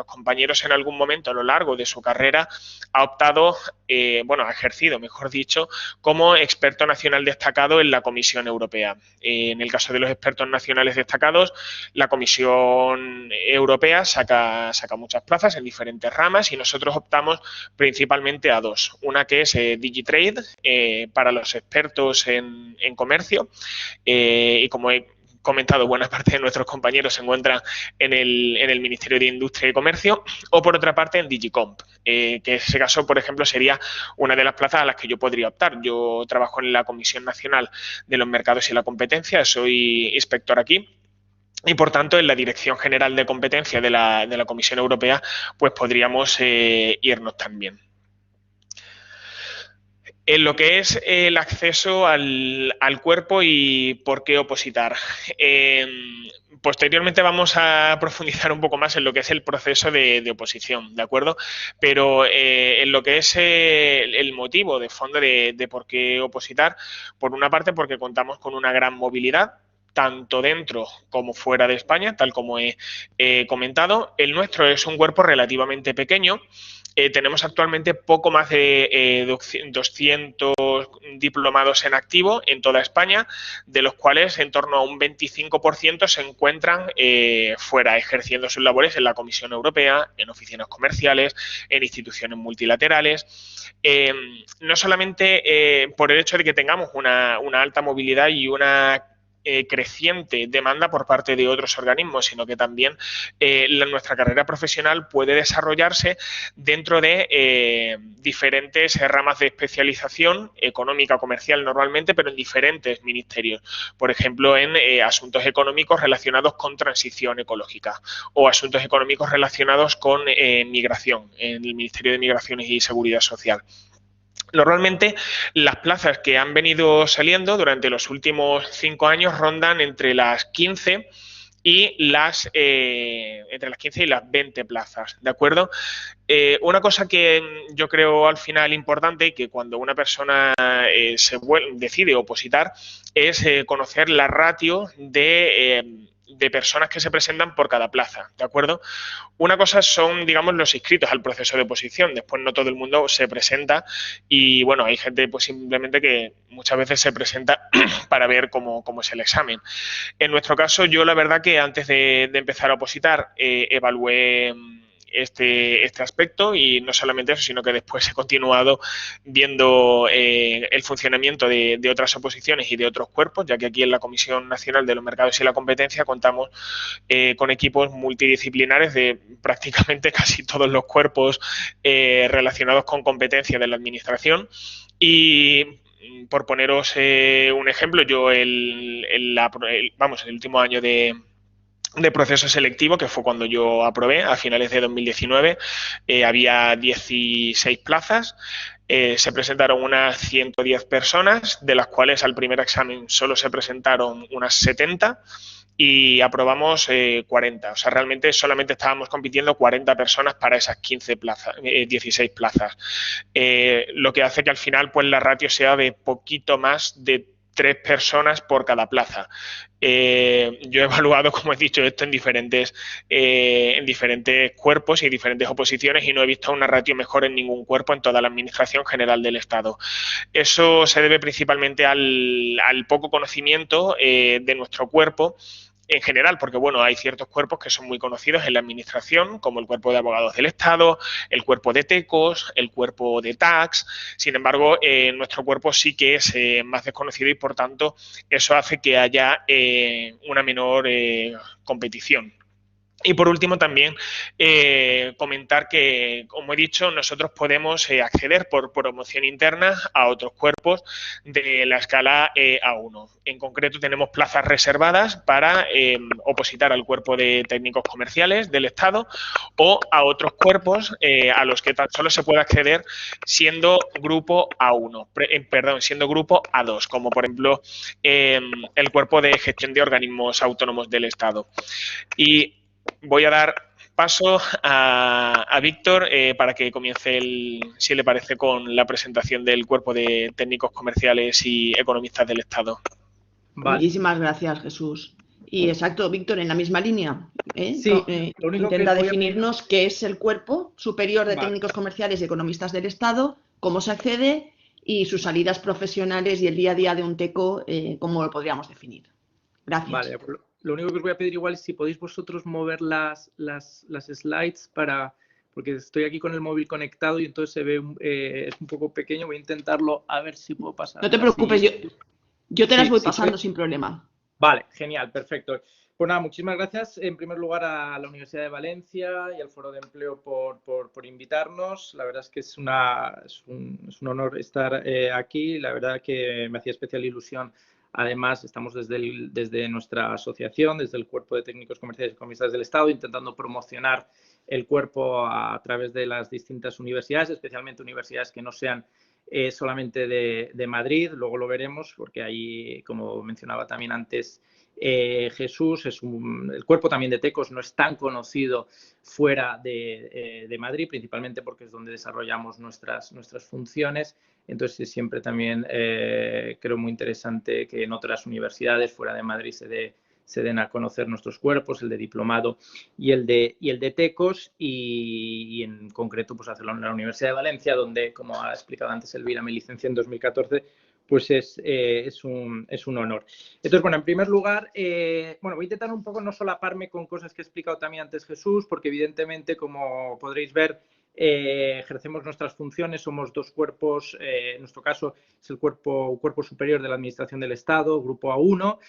compañeros en algún momento a lo largo de su carrera ha optado, ha ejercido, mejor dicho, como experto nacional destacado en la Comisión Europea. En el caso de los expertos nacionales destacados, la Comisión Europea saca muchas plazas en diferentes ramas, y nosotros optamos principalmente a dos. Una que es Digitrade, para los expertos en comercio, y como he comentado, buena parte de nuestros compañeros se encuentran en el Ministerio de Industria y Comercio, o por otra parte en Digicomp, que en ese caso, por ejemplo, sería una de las plazas a las que yo podría optar. Yo trabajo en la Comisión Nacional de los Mercados y la Competencia, soy inspector aquí, y por tanto en la Dirección General de Competencia de la Comisión Europea pues podríamos irnos también. En lo que es el acceso al cuerpo y por qué opositar. Posteriormente vamos a profundizar un poco más en lo que es el proceso de oposición, ¿de acuerdo? Pero en lo que es el motivo de fondo de por qué opositar, por una parte porque contamos con una gran movilidad, tanto dentro como fuera de España, tal como he comentado. El nuestro es un cuerpo relativamente pequeño. Tenemos actualmente poco más de 200 diplomados en activo en toda España, de los cuales en torno a un 25% se encuentran fuera, ejerciendo sus labores en la Comisión Europea, en oficinas comerciales, en instituciones multilaterales. No solamente por el hecho de que tengamos una alta movilidad y una creciente demanda por parte de otros organismos, sino que también nuestra carrera profesional puede desarrollarse dentro de diferentes ramas de especialización económica, comercial normalmente, pero en diferentes ministerios. Por ejemplo, en asuntos económicos relacionados con transición ecológica o asuntos económicos relacionados con migración, en el Ministerio de Migraciones y Seguridad Social. Normalmente las plazas que han venido saliendo durante los últimos 5 años rondan entre las 15 y las 20 plazas, ¿de acuerdo? Una cosa que yo creo al final importante y que cuando una persona decide opositar es conocer la ratio de personas que se presentan por cada plaza, ¿de acuerdo? Una cosa son, digamos, los inscritos al proceso de oposición. Después no todo el mundo se presenta y, bueno, hay gente pues simplemente que muchas veces se presenta para ver cómo es el examen. En nuestro caso, yo la verdad que antes de empezar a opositar evalué este aspecto y no solamente eso, sino que después he continuado viendo el funcionamiento de otras oposiciones y de otros cuerpos, ya que aquí en la Comisión Nacional de los Mercados y la Competencia contamos con equipos multidisciplinares de prácticamente casi todos los cuerpos relacionados con competencia de la Administración. Y por poneros un ejemplo, yo el último año de proceso selectivo, que fue cuando yo aprobé, a finales de 2019, había 16 plazas, se presentaron unas 110 personas, de las cuales al primer examen solo se presentaron unas 70 y aprobamos 40. O sea, realmente solamente estábamos compitiendo 40 personas para esas 16 plazas. Lo que hace que al final pues la ratio sea de poquito más de 3 personas por cada plaza. Yo he evaluado, como he dicho, esto en diferentes cuerpos y diferentes oposiciones y no he visto una ratio mejor en ningún cuerpo en toda la Administración General del Estado. Eso se debe principalmente al poco conocimiento de nuestro cuerpo en general, porque bueno, hay ciertos cuerpos que son muy conocidos en la Administración, como el Cuerpo de Abogados del Estado, el Cuerpo de Tecos, el Cuerpo de Tax. Sin embargo, nuestro cuerpo sí que es más desconocido y, por tanto, eso hace que haya una menor competición. Y por último también comentar que, como he dicho, nosotros podemos acceder por promoción interna a otros cuerpos de la escala A1. En concreto tenemos plazas reservadas para opositar al cuerpo de técnicos comerciales del Estado o a otros cuerpos a los que tan solo se puede acceder siendo grupo A1, siendo grupo A2, como por ejemplo el cuerpo de gestión de organismos autónomos del Estado. Y voy a dar paso a Víctor para que comience, si le parece, con la presentación del Cuerpo de Técnicos Comerciales y Economistas del Estado. Vale. Muchísimas gracias, Jesús. Y exacto, Víctor, en la misma línea. Sí, intenta definirnos qué es el Cuerpo Superior de Técnicos Comerciales y Economistas del Estado, cómo se accede y sus salidas profesionales y el día a día de un TECO, cómo lo podríamos definir. Gracias. Vale, lo único que os voy a pedir igual es si podéis vosotros mover las slides porque estoy aquí con el móvil conectado y entonces se ve es un poco pequeño. Voy a intentarlo a ver si puedo pasar. No te preocupes, yo te las voy pasando sin problema. Vale, genial, perfecto. Pues nada, muchísimas gracias en primer lugar a la Universidad de Valencia y al Foro de Empleo por invitarnos. La verdad es que es un honor estar aquí. La verdad que me hacía especial ilusión. Además, estamos desde nuestra asociación, desde el Cuerpo de Técnicos Comerciales y Economistas del Estado, intentando promocionar el cuerpo a través de las distintas universidades, especialmente universidades que no sean solamente de Madrid. Luego lo veremos, porque ahí, como mencionaba también antes Jesús, el cuerpo también de TECOS no es tan conocido fuera de Madrid, principalmente porque es donde desarrollamos nuestras funciones. Entonces, siempre también creo muy interesante que en otras universidades fuera de Madrid se den a conocer nuestros cuerpos, el de diplomado y el de TECOS, y en concreto pues hacerlo en la Universidad de Valencia, donde, como ha explicado antes Elvira, me licencié en 2014, pues es un honor. Entonces, bueno, en primer lugar, voy a intentar un poco no solaparme con cosas que ha explicado también antes Jesús, porque evidentemente, como podréis ver, ejercemos nuestras funciones, somos dos cuerpos, en nuestro caso es el cuerpo superior de la Administración del Estado, Grupo A1,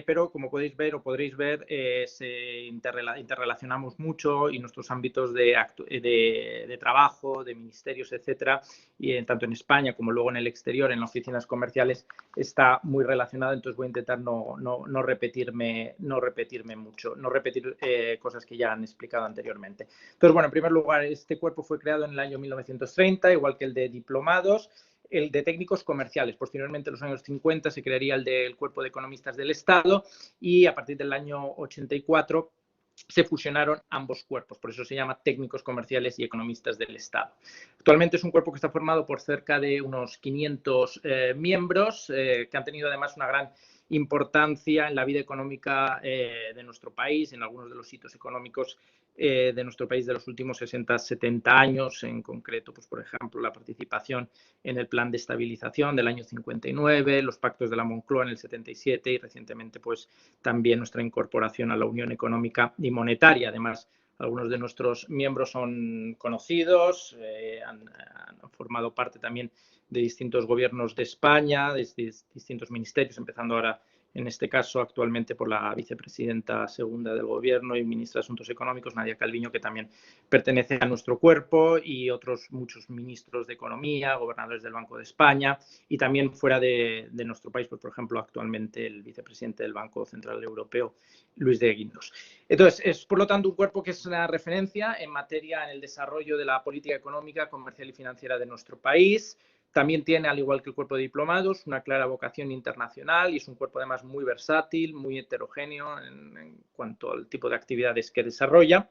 pero como podéis ver o podréis ver, se interrelacionamos mucho y nuestros ámbitos de trabajo, de ministerios, etcétera, y tanto en España como luego en el exterior, en las oficinas comerciales, está muy relacionado. Entonces voy a intentar no repetirme mucho, no repetir cosas que ya han explicado anteriormente. Entonces, bueno, en primer lugar, este cuerpo fue creado en el año 1930, igual que el de diplomados, el de técnicos comerciales. Posteriormente, en los años 50, se crearía el del Cuerpo de Economistas del Estado y a partir del año 84 se fusionaron ambos cuerpos, por eso se llama técnicos comerciales y economistas del Estado. Actualmente es un cuerpo que está formado por cerca de unos 500 miembros, que han tenido además una gran importancia en la vida económica de nuestro país, en algunos de los hitos económicos de nuestro país de los últimos 60-70 años, en concreto, pues, por ejemplo, la participación en el Plan de Estabilización del año 59, los pactos de la Moncloa en el 77 y recientemente, pues, también nuestra incorporación a la Unión Económica y Monetaria. Además, algunos de nuestros miembros son conocidos, han formado parte también de distintos gobiernos de España, de distintos ministerios, empezando ahora, en este caso, actualmente por la vicepresidenta segunda del Gobierno y ministra de Asuntos Económicos, Nadia Calviño, que también pertenece a nuestro cuerpo, y otros muchos ministros de Economía, gobernadores del Banco de España, y también fuera de nuestro país, pues, por ejemplo, actualmente el vicepresidente del Banco Central Europeo, Luis de Guindos. Entonces, es por lo tanto un cuerpo que es una referencia en materia en el desarrollo de la política económica, comercial y financiera de nuestro país. También tiene, al igual que el cuerpo de diplomados, una clara vocación internacional y es un cuerpo además muy versátil, muy heterogéneo en cuanto al tipo de actividades que desarrolla.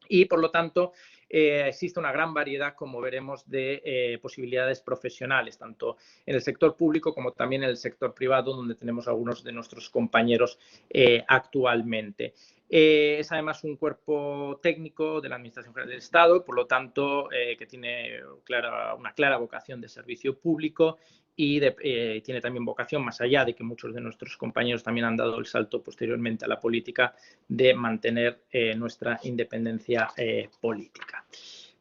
Y, por lo tanto, existe una gran variedad, como veremos, de posibilidades profesionales, tanto en el sector público como también en el sector privado, donde tenemos algunos de nuestros compañeros actualmente. Es además un cuerpo técnico de la Administración General del Estado, por lo tanto, que tiene una clara vocación de servicio público y tiene también vocación, más allá de que muchos de nuestros compañeros también han dado el salto posteriormente a la política, de mantener nuestra independencia política.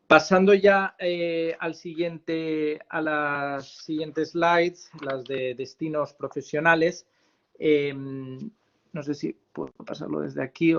Pasando ya a las siguientes slides, las de destinos profesionales. No sé si puedo pasarlo desde aquí.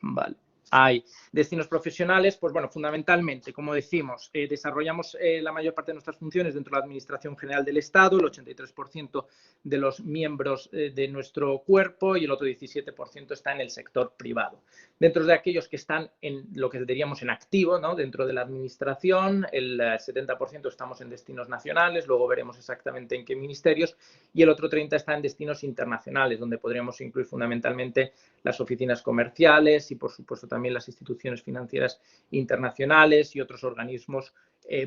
Vale. Hay destinos profesionales, pues bueno, fundamentalmente, como decimos, desarrollamos la mayor parte de nuestras funciones dentro de la Administración General del Estado, el 83% de los miembros de nuestro cuerpo y el otro 17% está en el sector privado. Dentro de aquellos que están en lo que diríamos en activo, ¿no? Dentro de la Administración, el 70% estamos en destinos nacionales, luego veremos exactamente en qué ministerios, y el otro 30% está en destinos internacionales, donde podríamos incluir fundamentalmente las oficinas comerciales y, por supuesto, también las instituciones financieras internacionales y otros organismos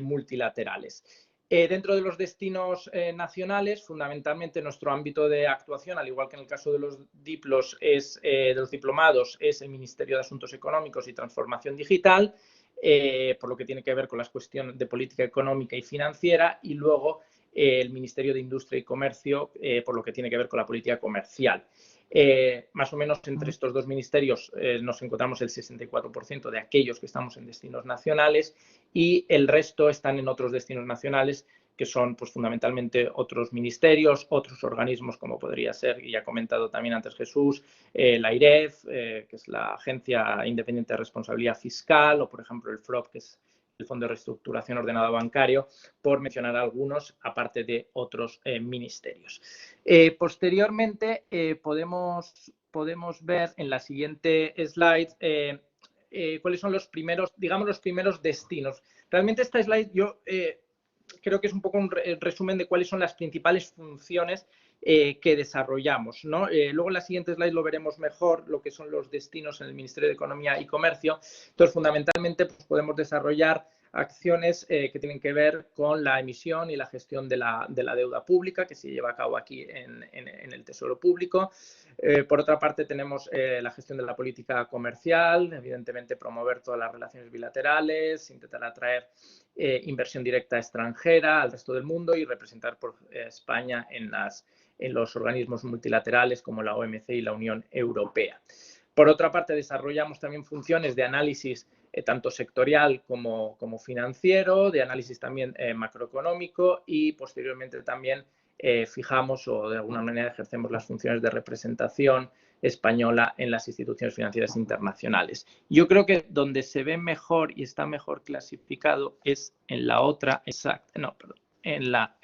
multilaterales. Dentro de los destinos nacionales, fundamentalmente nuestro ámbito de actuación, al igual que en el caso de los de los diplomados, es el Ministerio de Asuntos Económicos y Transformación Digital, por lo que tiene que ver con las cuestiones de política económica y financiera, y luego el Ministerio de Industria y Comercio, por lo que tiene que ver con la política comercial. Más o menos entre estos dos ministerios nos encontramos el 64% de aquellos que estamos en destinos nacionales y el resto están en otros destinos nacionales, que son, pues, fundamentalmente otros ministerios, otros organismos, como podría ser, y ya ha comentado también antes Jesús, la IREF, que es la Agencia Independiente de Responsabilidad Fiscal, o por ejemplo el FROB, que es el Fondo de Reestructuración Ordenado Bancario, por mencionar algunos, aparte de otros ministerios. Posteriormente podemos ver en la siguiente slide cuáles son los primeros destinos. Realmente esta slide yo creo que es un poco un resumen de cuáles son las principales funciones que desarrollamos, ¿no? Luego en la siguiente slide lo veremos mejor, lo que son los destinos en el Ministerio de Economía y Comercio. Entonces, fundamentalmente, pues, podemos desarrollar acciones que tienen que ver con la emisión y la gestión de la deuda pública que se lleva a cabo aquí en el Tesoro Público. Por otra parte, tenemos la gestión de la política comercial, evidentemente promover todas las relaciones bilaterales, intentar atraer inversión directa extranjera al resto del mundo y representar por España en los organismos multilaterales como la OMC y la Unión Europea. Por otra parte, desarrollamos también funciones de análisis tanto sectorial como financiero, de análisis también macroeconómico y posteriormente también fijamos o de alguna manera ejercemos las funciones de representación española en las instituciones financieras internacionales. Yo creo que donde se ve mejor y está mejor clasificado es en la otra, en la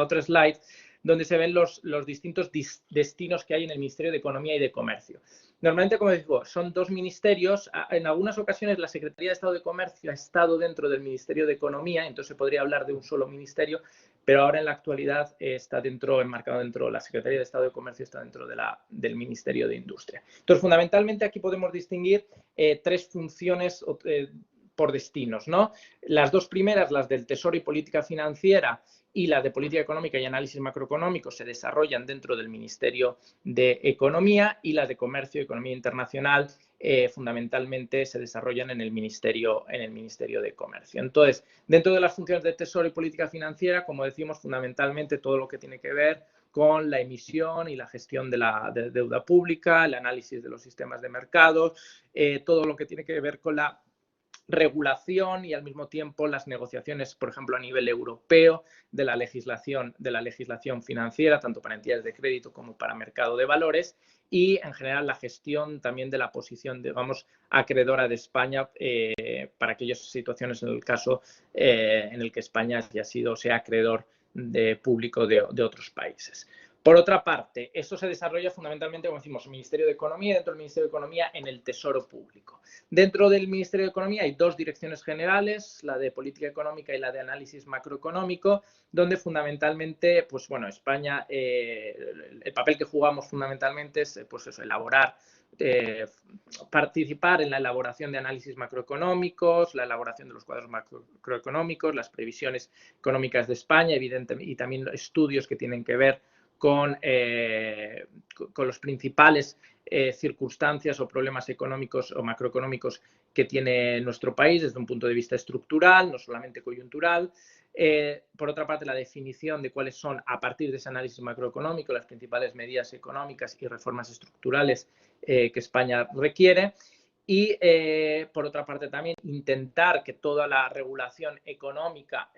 otra slide, donde se ven los distintos destinos que hay en el Ministerio de Economía y de Comercio. Normalmente, como digo, son dos ministerios. En algunas ocasiones la Secretaría de Estado de Comercio ha estado dentro del Ministerio de Economía, entonces se podría hablar de un solo ministerio, pero ahora en la actualidad está enmarcado dentro, la Secretaría de Estado de Comercio está dentro del Ministerio de Industria. Entonces, fundamentalmente aquí podemos distinguir tres funciones por destinos, ¿no? Las dos primeras, las del Tesoro y Política Financiera, y la de Política Económica y Análisis Macroeconómico se desarrollan dentro del Ministerio de Economía, y las de Comercio y Economía Internacional fundamentalmente se desarrollan en el Ministerio de Comercio. Entonces, dentro de las funciones de Tesoro y Política Financiera, como decimos, fundamentalmente todo lo que tiene que ver con la emisión y la gestión de la deuda pública, el análisis de los sistemas de mercado, todo lo que tiene que ver con la regulación y al mismo tiempo las negociaciones, por ejemplo, a nivel europeo de la legislación financiera, tanto para entidades de crédito como para mercado de valores, y en general la gestión también de la posición, digamos, acreedora de España para aquellas situaciones en el caso en el que España ya sea acreedor público de otros países. Por otra parte, esto se desarrolla fundamentalmente, como decimos, el Ministerio de Economía, dentro del Ministerio de Economía en el Tesoro Público. Dentro del Ministerio de Economía hay dos direcciones generales, la de Política Económica y la de Análisis Macroeconómico, donde fundamentalmente, pues bueno, España, el papel que jugamos fundamentalmente es, pues eso, participar en la elaboración de análisis macroeconómicos, la elaboración de los cuadros macroeconómicos, las previsiones económicas de España, evidentemente, y también estudios que tienen que ver con los principales circunstancias o problemas económicos o macroeconómicos que tiene nuestro país desde un punto de vista estructural, no solamente coyuntural. Por otra parte, la definición de cuáles son, a partir de ese análisis macroeconómico, las principales medidas económicas y reformas estructurales que España requiere. Y, por otra parte, también intentar que toda la regulación económica,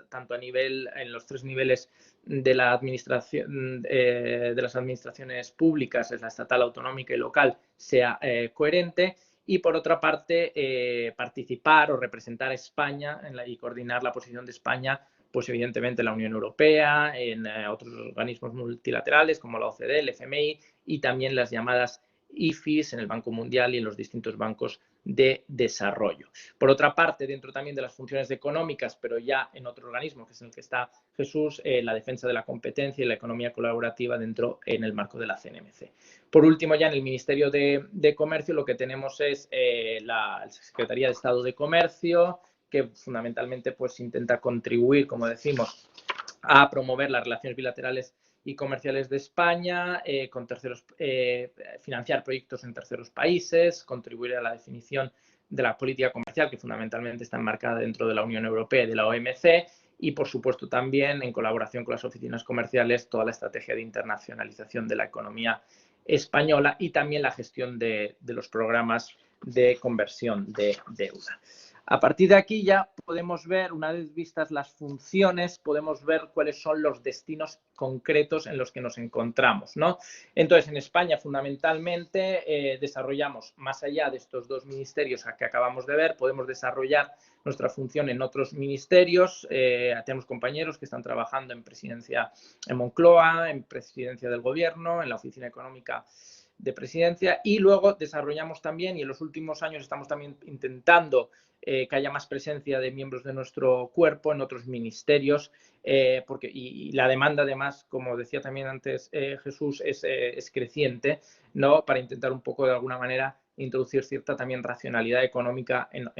tanto en los tres niveles de la administración, de las administraciones públicas, es la estatal, autonómica y local, sea coherente. Y, por otra parte, participar o representar a España y coordinar la posición de España, pues evidentemente en la Unión Europea, en otros organismos multilaterales como la OCDE, el FMI y también las llamadas IFIs en el Banco Mundial y en los distintos bancos de desarrollo. Por otra parte, dentro también de las funciones económicas, pero ya en otro organismo, que es en el que está Jesús, la defensa de la competencia y la economía colaborativa en el marco de la CNMC. Por último, ya en el Ministerio de Comercio lo que tenemos es la Secretaría de Estado de Comercio, que fundamentalmente pues intenta contribuir, como decimos, a promover las relaciones bilaterales y comerciales de España, con terceros, financiar proyectos en terceros países, contribuir a la definición de la política comercial, que fundamentalmente está enmarcada dentro de la Unión Europea y de la OMC, y por supuesto también en colaboración con las oficinas comerciales, toda la estrategia de internacionalización de la economía española y también la gestión de los programas de conversión de deuda. A partir de aquí ya podemos ver, una vez vistas las funciones, podemos ver cuáles son los destinos concretos en los que nos encontramos, ¿no? Entonces, en España, fundamentalmente, desarrollamos, más allá de estos dos ministerios que acabamos de ver, podemos desarrollar nuestra función en otros ministerios. Tenemos compañeros que están trabajando en Presidencia en Moncloa, en Presidencia del Gobierno, en la Oficina Económica de Presidencia, y luego desarrollamos también, y en los últimos años estamos también intentando que haya más presencia de miembros de nuestro cuerpo en otros ministerios, y la demanda además, como decía también antes Jesús, es creciente, ¿no? Para intentar un poco de alguna manera introducir cierta también racionalidad económica en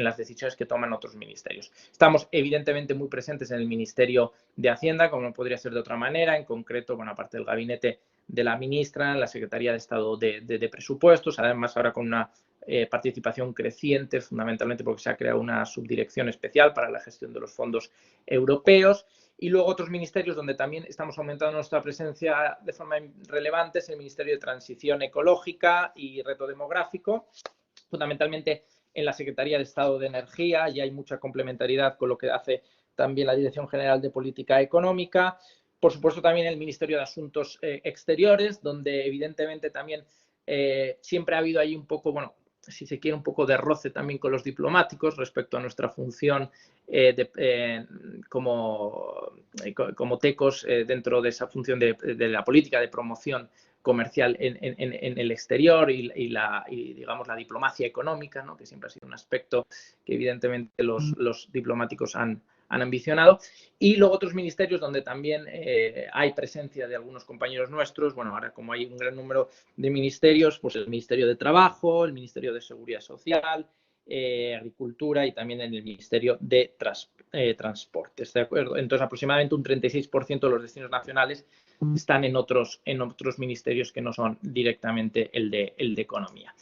las decisiones que toman otros ministerios. Estamos evidentemente muy presentes en el Ministerio de Hacienda, como no podría ser de otra manera, en concreto, bueno, aparte del gabinete de la ministra, la Secretaría de Estado de Presupuestos, además ahora con una participación creciente, fundamentalmente porque se ha creado una subdirección especial para la gestión de los fondos europeos, y luego otros ministerios donde también estamos aumentando nuestra presencia de forma relevante es el Ministerio de Transición Ecológica y Reto Demográfico, fundamentalmente en la Secretaría de Estado de Energía, y hay mucha complementariedad con lo que hace también la Dirección General de Política Económica. Por supuesto, también el Ministerio de Asuntos Exteriores, donde evidentemente también siempre ha habido ahí un poco, bueno, si se quiere, un poco de roce también con los diplomáticos respecto a nuestra función como tecos dentro de esa función de la política de promoción comercial en el exterior y digamos, la diplomacia económica, ¿no? Que siempre ha sido un aspecto que evidentemente los diplomáticos han ambicionado. Y luego otros ministerios donde también hay presencia de algunos compañeros nuestros. Bueno, ahora como hay un gran número de ministerios, pues el Ministerio de Trabajo, el Ministerio de Seguridad Social, Agricultura y también en el Ministerio de Transportes, ¿de acuerdo? Entonces, aproximadamente un 36% de los destinos nacionales están en otros ministerios que no son directamente el de Economía.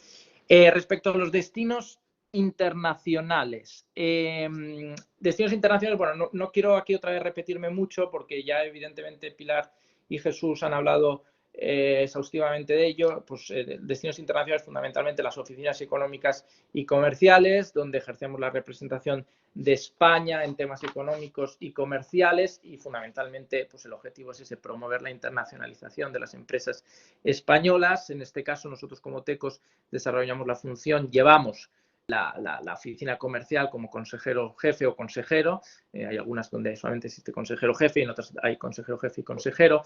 Respecto a los destinos internacionales. Destinos internacionales, bueno, no quiero aquí otra vez repetirme mucho porque ya evidentemente Pilar y Jesús han hablado exhaustivamente de ello. Pues destinos internacionales, fundamentalmente las oficinas económicas y comerciales, donde ejercemos la representación de España en temas económicos y comerciales, y fundamentalmente pues el objetivo es ese, promover la internacionalización de las empresas españolas. En este caso, nosotros como Tecos desarrollamos la función, llevamos la oficina comercial como consejero jefe o consejero. Hay algunas donde solamente existe consejero jefe y en otras hay consejero jefe y consejero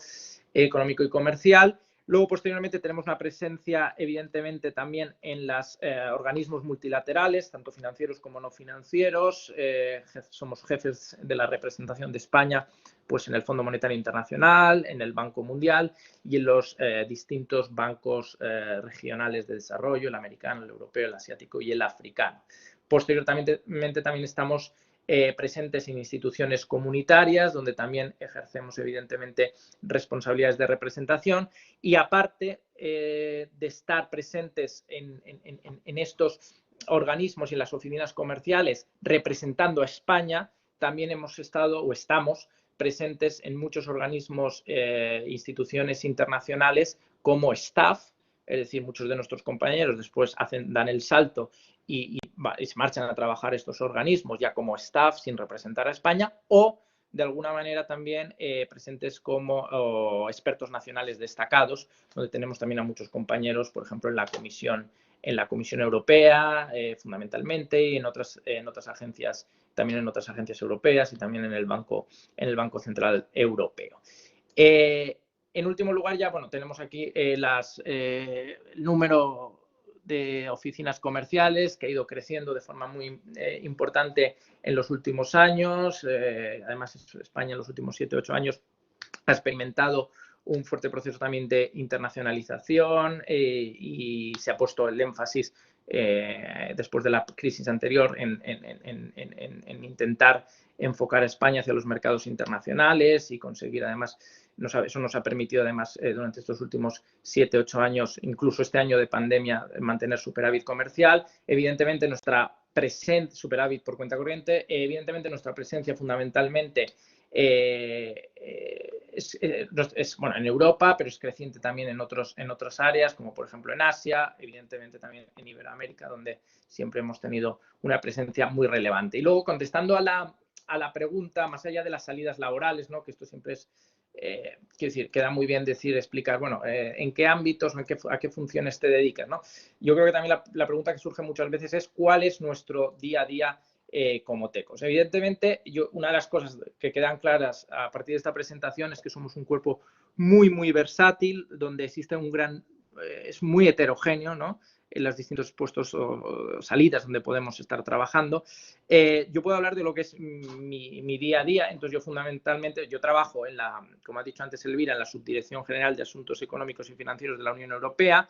económico y comercial. Luego, posteriormente, tenemos una presencia, evidentemente, también en los organismos multilaterales, tanto financieros como no financieros. Somos jefes de la representación de España pues, en el Fondo Monetario Internacional, en el Banco Mundial y en los distintos bancos regionales de desarrollo, el americano, el europeo, el asiático y el africano. Posteriormente, también estamos presentes en instituciones comunitarias, donde también ejercemos, evidentemente, responsabilidades de representación. Y aparte de estar presentes en estos organismos y en las oficinas comerciales representando a España, también hemos estado o estamos presentes en muchos organismos, instituciones internacionales como staff. Es decir, muchos de nuestros compañeros después dan el salto y se marchan a trabajar estos organismos ya como staff sin representar a España, o de alguna manera también presentes como expertos nacionales destacados, donde tenemos también a muchos compañeros, por ejemplo, en la Comisión Europea, fundamentalmente, y en otras agencias, también en otras agencias europeas y también en el Banco Central Europeo. En último lugar, ya bueno, tenemos aquí el número de oficinas comerciales que ha ido creciendo de forma muy importante en los últimos años. Además, España en los últimos 7-8 años ha experimentado un fuerte proceso también de internacionalización y se ha puesto el énfasis después de la crisis anterior en intentar enfocar a España hacia los mercados internacionales y conseguir, además, eso nos ha permitido, además, durante estos últimos 7-8 años, incluso este año de pandemia, mantener superávit comercial. Evidentemente, nuestra presencia, superávit por cuenta corriente, evidentemente nuestra presencia fundamentalmente bueno, en Europa, pero es creciente también en otras áreas, como por ejemplo en Asia, evidentemente también en Iberoamérica, donde siempre hemos tenido una presencia muy relevante. Y luego, contestando a la pregunta, más allá de las salidas laborales, ¿no? Que esto siempre es, quiero decir, queda muy bien explicar, bueno, en qué ámbitos, a qué funciones te dedicas, ¿no? Yo creo que también la pregunta que surge muchas veces es ¿cuál es nuestro día a día como Tecos? Evidentemente, una de las cosas que quedan claras a partir de esta presentación es que somos un cuerpo muy, muy versátil, donde existe es muy heterogéneo, ¿no? En los distintos puestos o salidas donde podemos estar trabajando. Yo puedo hablar de lo que es mi día a día. Entonces, yo fundamentalmente, trabajo como ha dicho antes Elvira, en la Subdirección General de Asuntos Económicos y Financieros de la Unión Europea.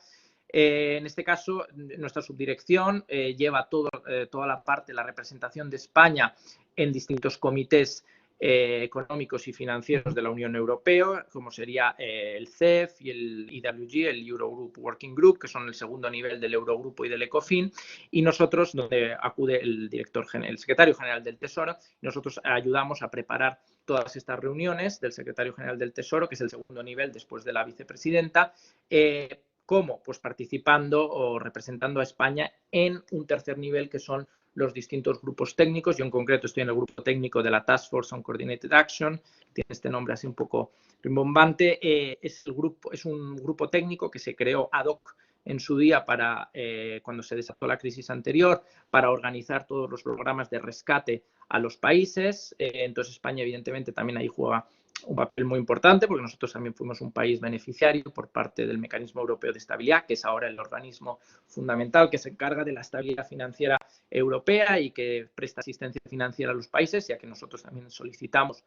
En este caso, nuestra subdirección lleva toda la parte, la representación de España en distintos comités económicos y financieros de la Unión Europea, como sería el CEF y el EWG, el Eurogroup Working Group, que son el segundo nivel del Eurogrupo y del ECOFIN, y nosotros, donde acude el secretario general del Tesoro, nosotros ayudamos a preparar todas estas reuniones del secretario general del Tesoro, que es el segundo nivel después de la vicepresidenta, ¿Cómo? Pues participando o representando a España en un tercer nivel, que son los distintos grupos técnicos. Yo en concreto estoy en el grupo técnico de la Task Force on Coordinated Action, tiene este nombre así un poco rimbombante. Es un grupo técnico que se creó ad hoc en su día para cuando se desató la crisis anterior, para organizar todos los programas de rescate a los países. Entonces España evidentemente también ahí juega un papel muy importante, porque nosotros también fuimos un país beneficiario por parte del Mecanismo Europeo de Estabilidad, que es ahora el organismo fundamental que se encarga de la estabilidad financiera europea y que presta asistencia financiera a los países, ya que nosotros también solicitamos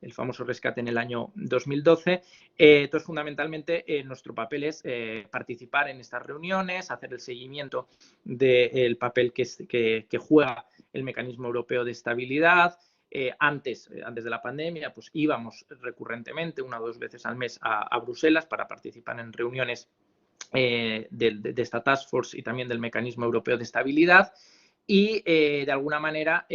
el famoso rescate en el año 2012. Entonces, fundamentalmente, nuestro papel es participar en estas reuniones, hacer el seguimiento del papel que juega el Mecanismo Europeo de Estabilidad. Antes de la pandemia, pues íbamos recurrentemente, 1 o 2 veces al mes, a Bruselas para participar en reuniones de esta Task Force y también del Mecanismo Europeo de Estabilidad. Y de alguna manera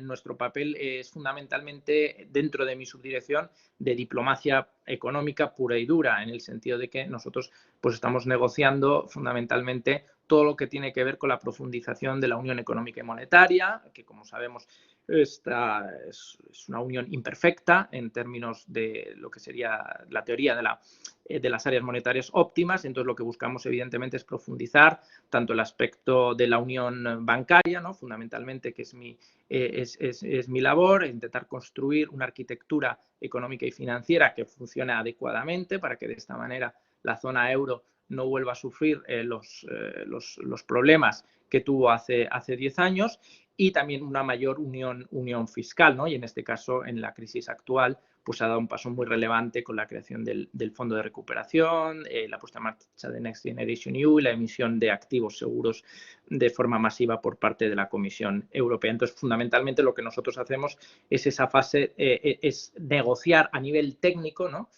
nuestro papel es fundamentalmente, dentro de mi subdirección, de diplomacia económica pura y dura, en el sentido de que nosotros pues estamos negociando fundamentalmente todo lo que tiene que ver con la profundización de la Unión Económica y Monetaria, que como sabemos esta es una unión imperfecta en términos de lo que sería la teoría de las áreas monetarias óptimas. Entonces lo que buscamos evidentemente es profundizar tanto el aspecto de la unión bancaria, ¿no? Fundamentalmente, que es mi labor, intentar construir una arquitectura económica y financiera que funcione adecuadamente para que de esta manera la zona euro no vuelva a sufrir los problemas que tuvo hace 10 años, y también una mayor unión fiscal, ¿no? Y en este caso, en la crisis actual, pues ha dado un paso muy relevante con la creación del Fondo de Recuperación, la puesta en marcha de Next Generation EU y la emisión de activos seguros de forma masiva por parte de la Comisión Europea. Entonces, fundamentalmente, lo que nosotros hacemos es esa fase, es negociar a nivel técnico, ¿no?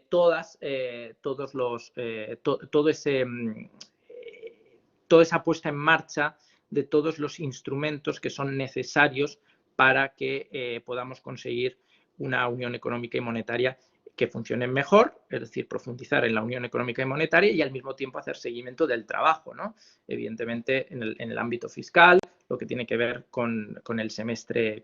Toda esa puesta en marcha de todos los instrumentos que son necesarios para que podamos conseguir una unión económica y monetaria que funcione mejor, es decir, profundizar en la unión económica y monetaria y al mismo tiempo hacer seguimiento del trabajo, ¿no? Evidentemente, en el ámbito fiscal, lo que tiene que ver con el semestre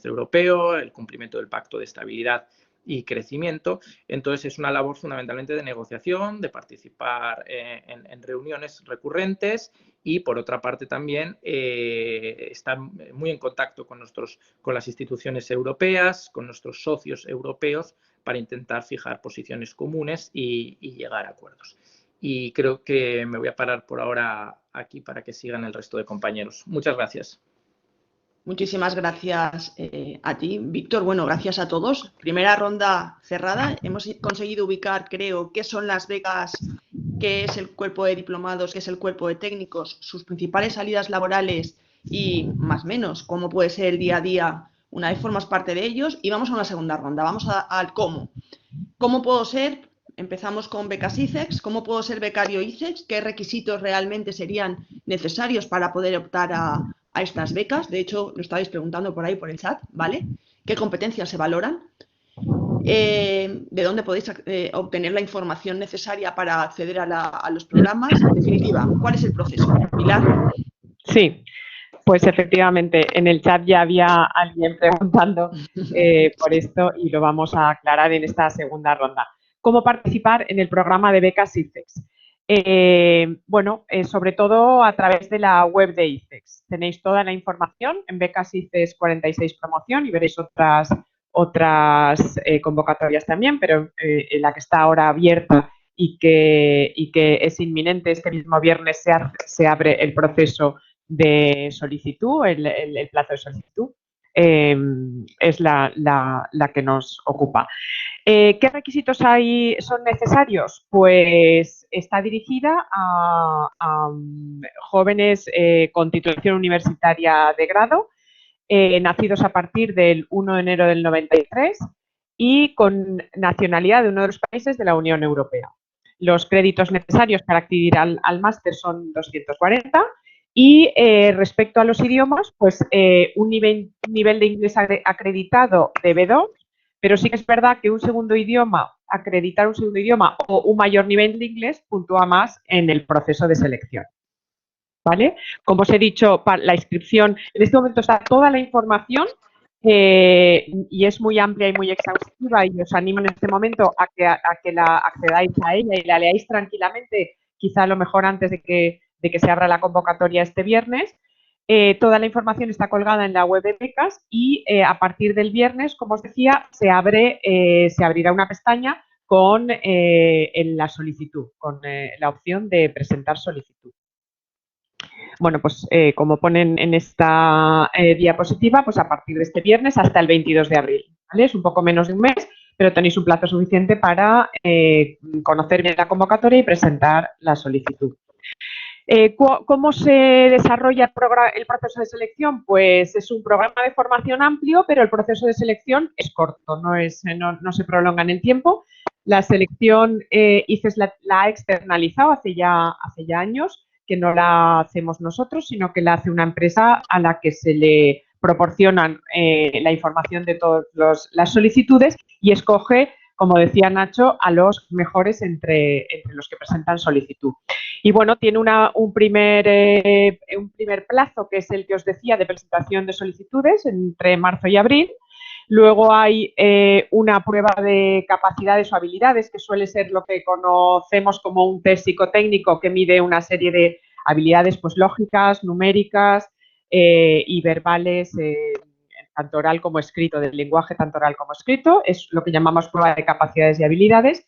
europeo, el cumplimiento del Pacto de Estabilidad y Crecimiento. Entonces, es una labor fundamentalmente de negociación, de participar en reuniones recurrentes y, por otra parte, también estar muy en contacto con las instituciones europeas, con nuestros socios europeos, para intentar fijar posiciones comunes y llegar a acuerdos. Y creo que me voy a parar por ahora aquí para que sigan el resto de compañeros. Muchas gracias. Muchísimas gracias a ti, Víctor. Bueno, gracias a todos. Primera ronda cerrada. Hemos conseguido ubicar, creo, qué son las becas, qué es el cuerpo de diplomados, qué es el cuerpo de técnicos, sus principales salidas laborales y, más o menos, cómo puede ser el día a día una vez formas parte de ellos. Y vamos a una segunda ronda. Vamos al cómo. ¿Cómo puedo ser? Empezamos con becas ICEX. ¿Cómo puedo ser becario ICEX? ¿Qué requisitos realmente serían necesarios para poder optar a estas becas? De hecho, lo estabais preguntando por ahí por el chat, ¿vale? ¿Qué competencias se valoran? ¿De dónde podéis obtener la información necesaria para acceder a los programas? En definitiva, ¿cuál es el proceso? Pilar. Sí, pues efectivamente, en el chat ya había alguien preguntando por esto y lo vamos a aclarar en esta segunda ronda. ¿Cómo participar en el programa de becas ICEX? Sobre todo a través de la web de ICEX. Tenéis toda la información en becas ICEX 46 promoción y veréis otras convocatorias también, pero en la que está ahora abierta y que es inminente, este mismo viernes se abre el proceso de solicitud, el plazo de solicitud, es la que nos ocupa. ¿Qué requisitos son necesarios? Pues está dirigida a jóvenes con titulación universitaria de grado, nacidos a partir del 1 de enero del 93 y con nacionalidad de uno de los países de la Unión Europea. Los créditos necesarios para acceder al máster son 240 y respecto a los idiomas, pues un nivel de inglés acreditado de B2, pero sí que es verdad que un segundo idioma, acreditar un segundo idioma o un mayor nivel de inglés puntúa más en el proceso de selección. ¿Vale? Como os he dicho, para la inscripción, en este momento está toda la información y es muy amplia y muy exhaustiva, y os animo en este momento a que la accedáis a ella y la leáis tranquilamente, quizá a lo mejor antes de que se abra la convocatoria este viernes. Toda la información está colgada en la web de becas y a partir del viernes, como os decía, se abrirá una pestaña con la solicitud, con la opción de presentar solicitud. Bueno, pues como ponen en esta diapositiva, pues a partir de este viernes hasta el 22 de abril, ¿vale? Es un poco menos de un mes, pero tenéis un plazo suficiente para conocer bien la convocatoria y presentar la solicitud. ¿Cómo se desarrolla el proceso de selección? Pues es un programa de formación amplio, pero el proceso de selección es corto, no se prolonga en el tiempo. La selección ICES la ha externalizado hace ya años, que no la hacemos nosotros, sino que la hace una empresa a la que se le proporcionan la información de todas las solicitudes y escoge, como decía Nacho, a los mejores entre los que presentan solicitud. Y bueno, tiene un primer plazo, que es el que os decía, de presentación de solicitudes entre marzo y abril. Luego hay una prueba de capacidades o habilidades, que suele ser lo que conocemos como un test psicotécnico, que mide una serie de habilidades pues, lógicas, numéricas y verbales, tanto oral como escrito, del lenguaje tanto oral como escrito. Es lo que llamamos prueba de capacidades y habilidades.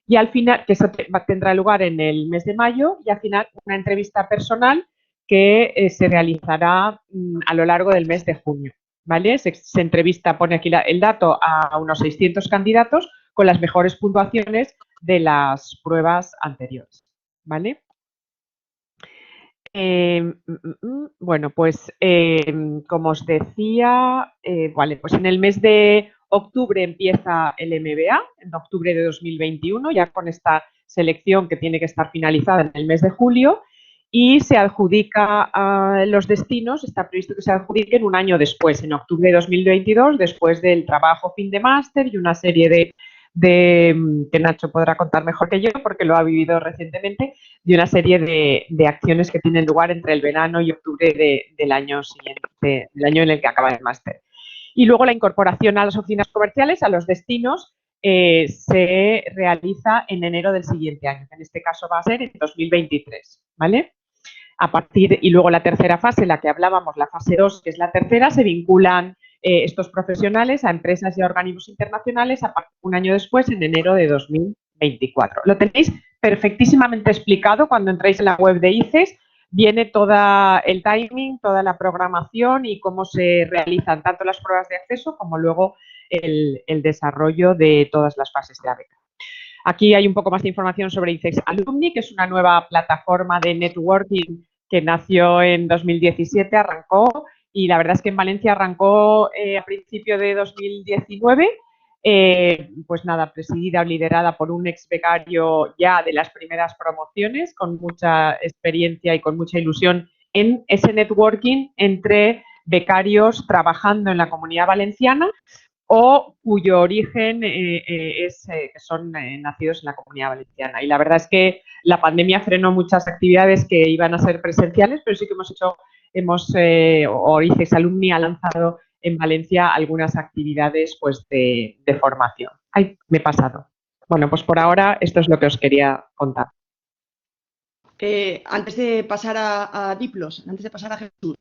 Y al final, que eso tendrá lugar en el mes de mayo, y al final una entrevista personal que se realizará a lo largo del mes de junio. ¿Vale? Se entrevista, pone aquí el dato, a unos 600 candidatos con las mejores puntuaciones de las pruebas anteriores. ¿Vale? Bueno, pues como os decía, vale, pues en el mes de octubre empieza el MBA, en octubre de 2021, ya con esta selección que tiene que estar finalizada en el mes de julio, y se adjudica a los destinos, está previsto que se adjudiquen un año después, en octubre de 2022, después del trabajo fin de máster y una serie de que Nacho podrá contar mejor que yo porque lo ha vivido recientemente, de una serie de acciones que tienen lugar entre el verano y octubre del año siguiente, del año en el que acaba el máster. Y luego la incorporación a las oficinas comerciales, a los destinos, se realiza en enero del siguiente año, que en este caso va a ser en 2023, ¿vale? Y luego la tercera fase, la que hablábamos, la fase 2, que es la tercera, se vinculan estos profesionales a empresas y a organismos internacionales un año después, en enero de 2024. Lo tenéis perfectísimamente explicado cuando entráis en la web de ICES. Viene todo el timing, toda la programación y cómo se realizan tanto las pruebas de acceso como luego el desarrollo de todas las fases de la beca. Aquí hay un poco más de información sobre ICES Alumni, que es una nueva plataforma de networking que nació en 2017, arrancó, y la verdad es que en Valencia arrancó a principio de 2019, pues nada, presidida o liderada por un ex becario ya de las primeras promociones, con mucha experiencia y con mucha ilusión en ese networking entre becarios trabajando en la Comunidad Valenciana o cuyo origen que son nacidos en la Comunidad Valenciana. Y la verdad es que la pandemia frenó muchas actividades que iban a ser presenciales, pero sí que ICES Alumni ha lanzado en Valencia algunas actividades pues, de formación. Ay, me he pasado. Bueno, pues por ahora esto es lo que os quería contar. Antes de pasar a Diplos, antes de pasar a Jesús,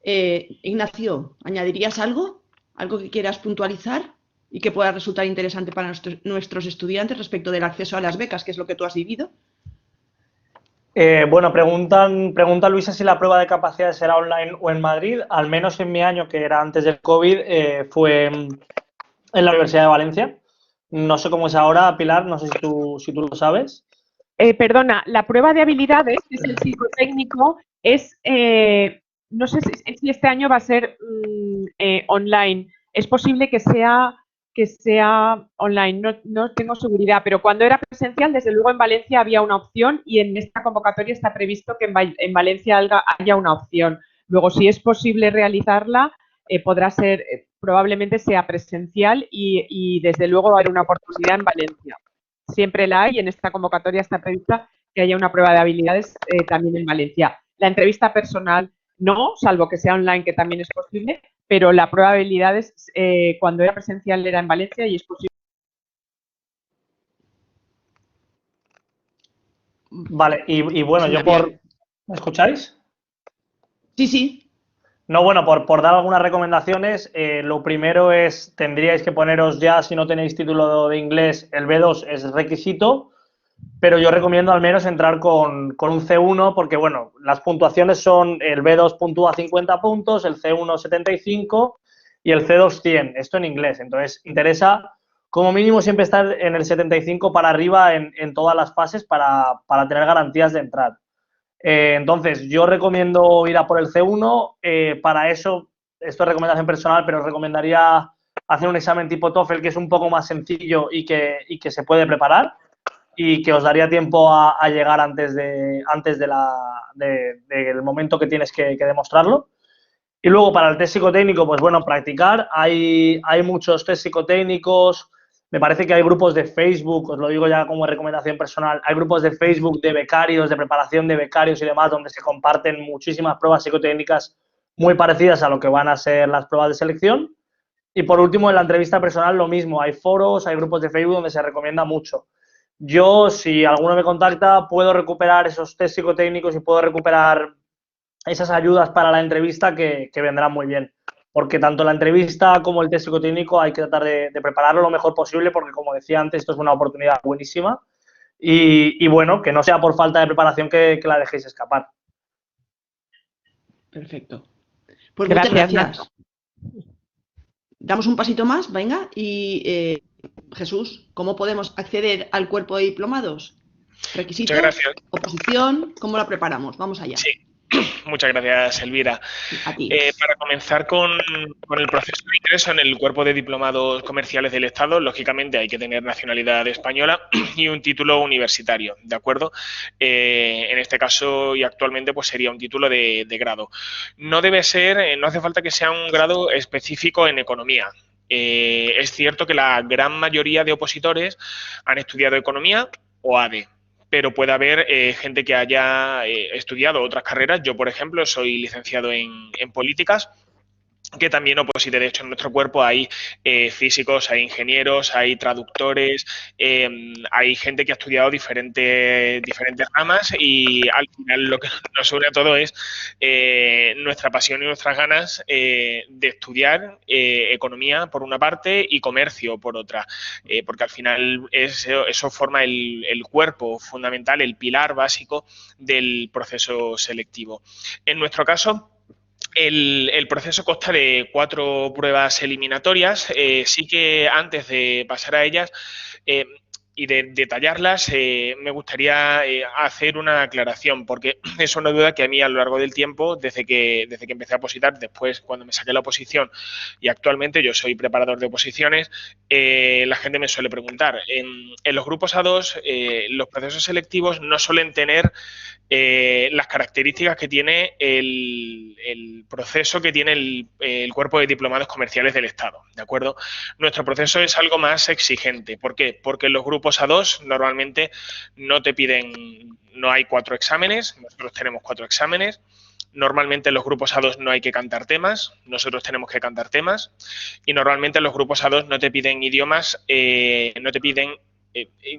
Ignacio, ¿añadirías algo? ¿Algo que quieras puntualizar y que pueda resultar interesante para nuestros estudiantes respecto del acceso a las becas, que es lo que tú has vivido? Bueno, pregunta Luisa si la prueba de capacidades será online o en Madrid. Al menos en mi año, que era antes del COVID, fue en la Universidad de Valencia. No sé cómo es ahora, Pilar, no sé si tú lo sabes. Perdona, la prueba de habilidades, que es el psicotécnico, no sé si este año va a ser online. Es posible que sea online, no tengo seguridad, pero cuando era presencial, desde luego en Valencia había una opción y en esta convocatoria está previsto que en Valencia haya una opción. Luego, si es posible realizarla, podrá ser, probablemente sea presencial y desde luego va a haber una oportunidad en Valencia. Siempre la hay, en esta convocatoria está prevista que haya una prueba de habilidades también en Valencia. La entrevista personal no, salvo que sea online, que también es posible, pero la prueba de habilidades cuando era presencial era en Valencia y es posible. Vale, y bueno, ¿me escucháis? Sí, sí. No, bueno, por dar algunas recomendaciones, lo primero es, tendríais que poneros ya, si no tenéis título de inglés, el B2 es requisito, pero yo recomiendo al menos entrar con un C1 porque, bueno, las puntuaciones son el B2 puntúa 50 puntos, el C1 75 y el C2 100, esto en inglés. Entonces, interesa como mínimo siempre estar en el 75 para arriba en todas las fases para tener garantías de entrar. Entonces, yo recomiendo ir a por el C1. Para eso, esto es recomendación personal, pero os recomendaría hacer un examen tipo TOEFL, que es un poco más sencillo y que se puede preparar y que os daría tiempo a llegar antes del momento que tienes que demostrarlo. Y luego, para el test psicotécnico, pues bueno, practicar. Hay muchos test psicotécnicos. Me parece que hay grupos de Facebook, os lo digo ya como recomendación personal, hay grupos de Facebook de becarios, de preparación de becarios y demás, donde se comparten muchísimas pruebas psicotécnicas muy parecidas a lo que van a ser las pruebas de selección. Y por último, en la entrevista personal lo mismo, hay foros, hay grupos de Facebook donde se recomienda mucho. Yo, si alguno me contacta, puedo recuperar esos test psicotécnicos y puedo recuperar esas ayudas para la entrevista que vendrán muy bien. Porque tanto la entrevista como el test psicotécnico hay que tratar de prepararlo lo mejor posible porque, como decía antes, esto es una oportunidad buenísima y bueno, que no sea por falta de preparación que la dejéis escapar. Perfecto. Pues muchas gracias. Damos un pasito más, venga, y Jesús, ¿cómo podemos acceder al cuerpo de diplomados? ¿Requisitos? Muchas gracias. ¿Oposición? ¿Cómo la preparamos? Vamos allá. Sí. Muchas gracias, Elvira. Para comenzar con el proceso de ingreso en el cuerpo de diplomados comerciales del Estado, lógicamente hay que tener nacionalidad española y un título universitario, ¿de acuerdo? En este caso y actualmente pues sería un título de grado. No debe ser, no hace falta que sea un grado específico en economía. Es cierto que la gran mayoría de opositores han estudiado economía o ADE. Pero puede haber gente que haya estudiado otras carreras. Yo, por ejemplo, soy licenciado en políticas, que también oposite. De hecho, en nuestro cuerpo hay físicos, hay ingenieros, hay traductores, hay gente que ha estudiado diferentes ramas y al final lo que nos une a todo es nuestra pasión y nuestras ganas de estudiar economía por una parte y comercio por otra, porque al final eso forma el cuerpo fundamental, el pilar básico del proceso selectivo. En nuestro caso, el proceso consta de 4 pruebas eliminatorias. Sí que antes de pasar a ellas y de detallarlas, me gustaría hacer una aclaración, porque es una duda que a mí a lo largo del tiempo, desde que empecé a opositar, después cuando me saqué la oposición y actualmente yo soy preparador de oposiciones, la gente me suele preguntar. En los grupos A2, los procesos selectivos no suelen tener las características que tiene el proceso que tiene el cuerpo de diplomados comerciales del Estado, ¿de acuerdo? Nuestro proceso es algo más exigente. ¿Por qué? Porque en los grupos A2 normalmente no te piden, no hay 4 exámenes, nosotros tenemos 4 exámenes. Normalmente en los grupos A2 no hay que cantar temas, nosotros tenemos que cantar temas. Y normalmente en los grupos A2 no te piden idiomas, no te piden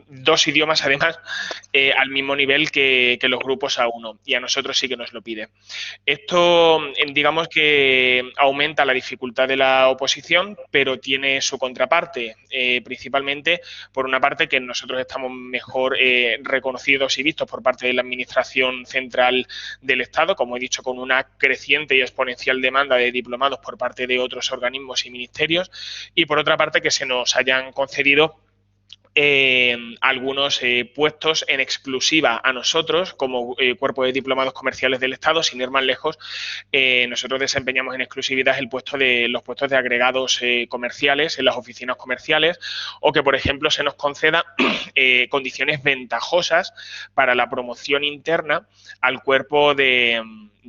2 idiomas además al mismo nivel que los grupos A1 y a nosotros sí que nos lo pide. Esto digamos que aumenta la dificultad de la oposición, pero tiene su contraparte, principalmente por una parte que nosotros estamos mejor reconocidos y vistos por parte de la Administración Central del Estado, como he dicho, con una creciente y exponencial demanda de diplomados por parte de otros organismos y ministerios, y por otra parte que se nos hayan concedido algunos puestos en exclusiva a nosotros como cuerpo de diplomados comerciales del Estado. Sin ir más lejos, nosotros desempeñamos en exclusividad los puestos de agregados comerciales en las oficinas comerciales, o que, por ejemplo, se nos conceda condiciones ventajosas para la promoción interna al cuerpo de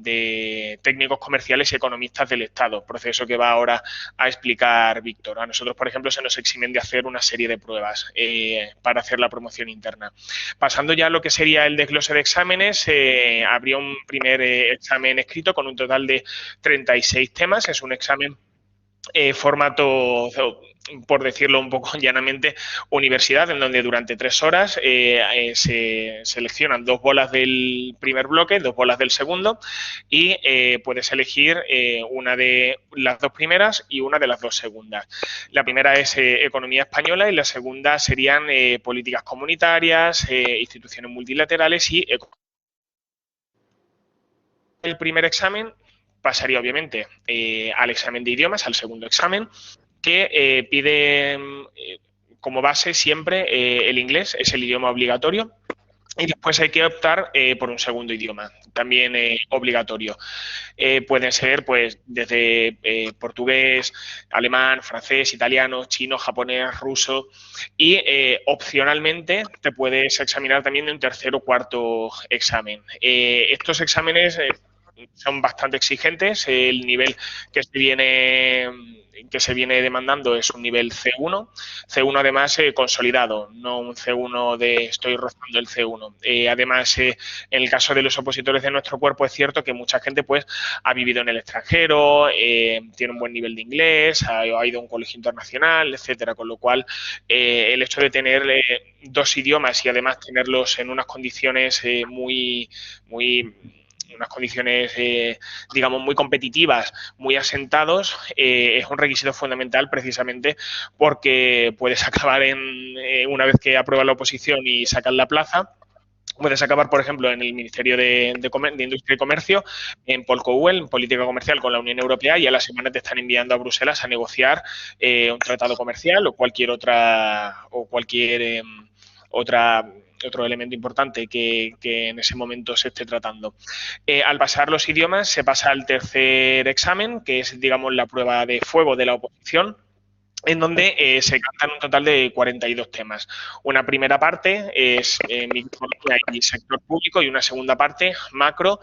de técnicos comerciales y economistas del Estado, proceso que va ahora a explicar Víctor. A nosotros, por ejemplo, se nos eximen de hacer una serie de pruebas para hacer la promoción interna. Pasando ya a lo que sería el desglose de exámenes, habría un primer examen escrito con un total de 36 temas. Es un examen formato, por decirlo un poco llanamente, universidad, en donde durante 3 horas se seleccionan 2 bolas del primer bloque, 2 bolas del segundo, y puedes elegir una de las 2 primeras y una de las 2 segundas. La primera es economía española y la segunda serían políticas comunitarias, instituciones multilaterales y el primer examen pasaría obviamente al examen de idiomas, al segundo examen, que pide como base siempre el inglés, es el idioma obligatorio, y después hay que optar por un segundo idioma, también obligatorio. Pueden ser pues desde portugués, alemán, francés, italiano, chino, japonés, ruso, y opcionalmente te puedes examinar también de un tercer o cuarto examen. Estos exámenes son bastante exigentes. El nivel que se viene demandando es un nivel C1. C1 además consolidado, no un C1 de estoy rozando el C1. Además, en el caso de los opositores de nuestro cuerpo es cierto que mucha gente pues ha vivido en el extranjero, tiene un buen nivel de inglés, ha ido a un colegio internacional, etcétera, con lo cual el hecho de tener 2 idiomas y además tenerlos en unas condiciones unas condiciones, digamos, muy competitivas, muy asentados, es un requisito fundamental precisamente porque puedes acabar una vez que apruebas la oposición y sacas la plaza, puedes acabar, por ejemplo, en el Ministerio de Industria y Comercio, en Polco-UEL, en política comercial con la Unión Europea, y a la semana te están enviando a Bruselas a negociar un tratado comercial o otro elemento importante que en ese momento se esté tratando. Al pasar los idiomas se pasa al tercer examen, que es, digamos, la prueba de fuego de la oposición, en donde se cantan un total de 42 temas. Una primera parte es microeconomía y sector público, y una segunda parte, macro,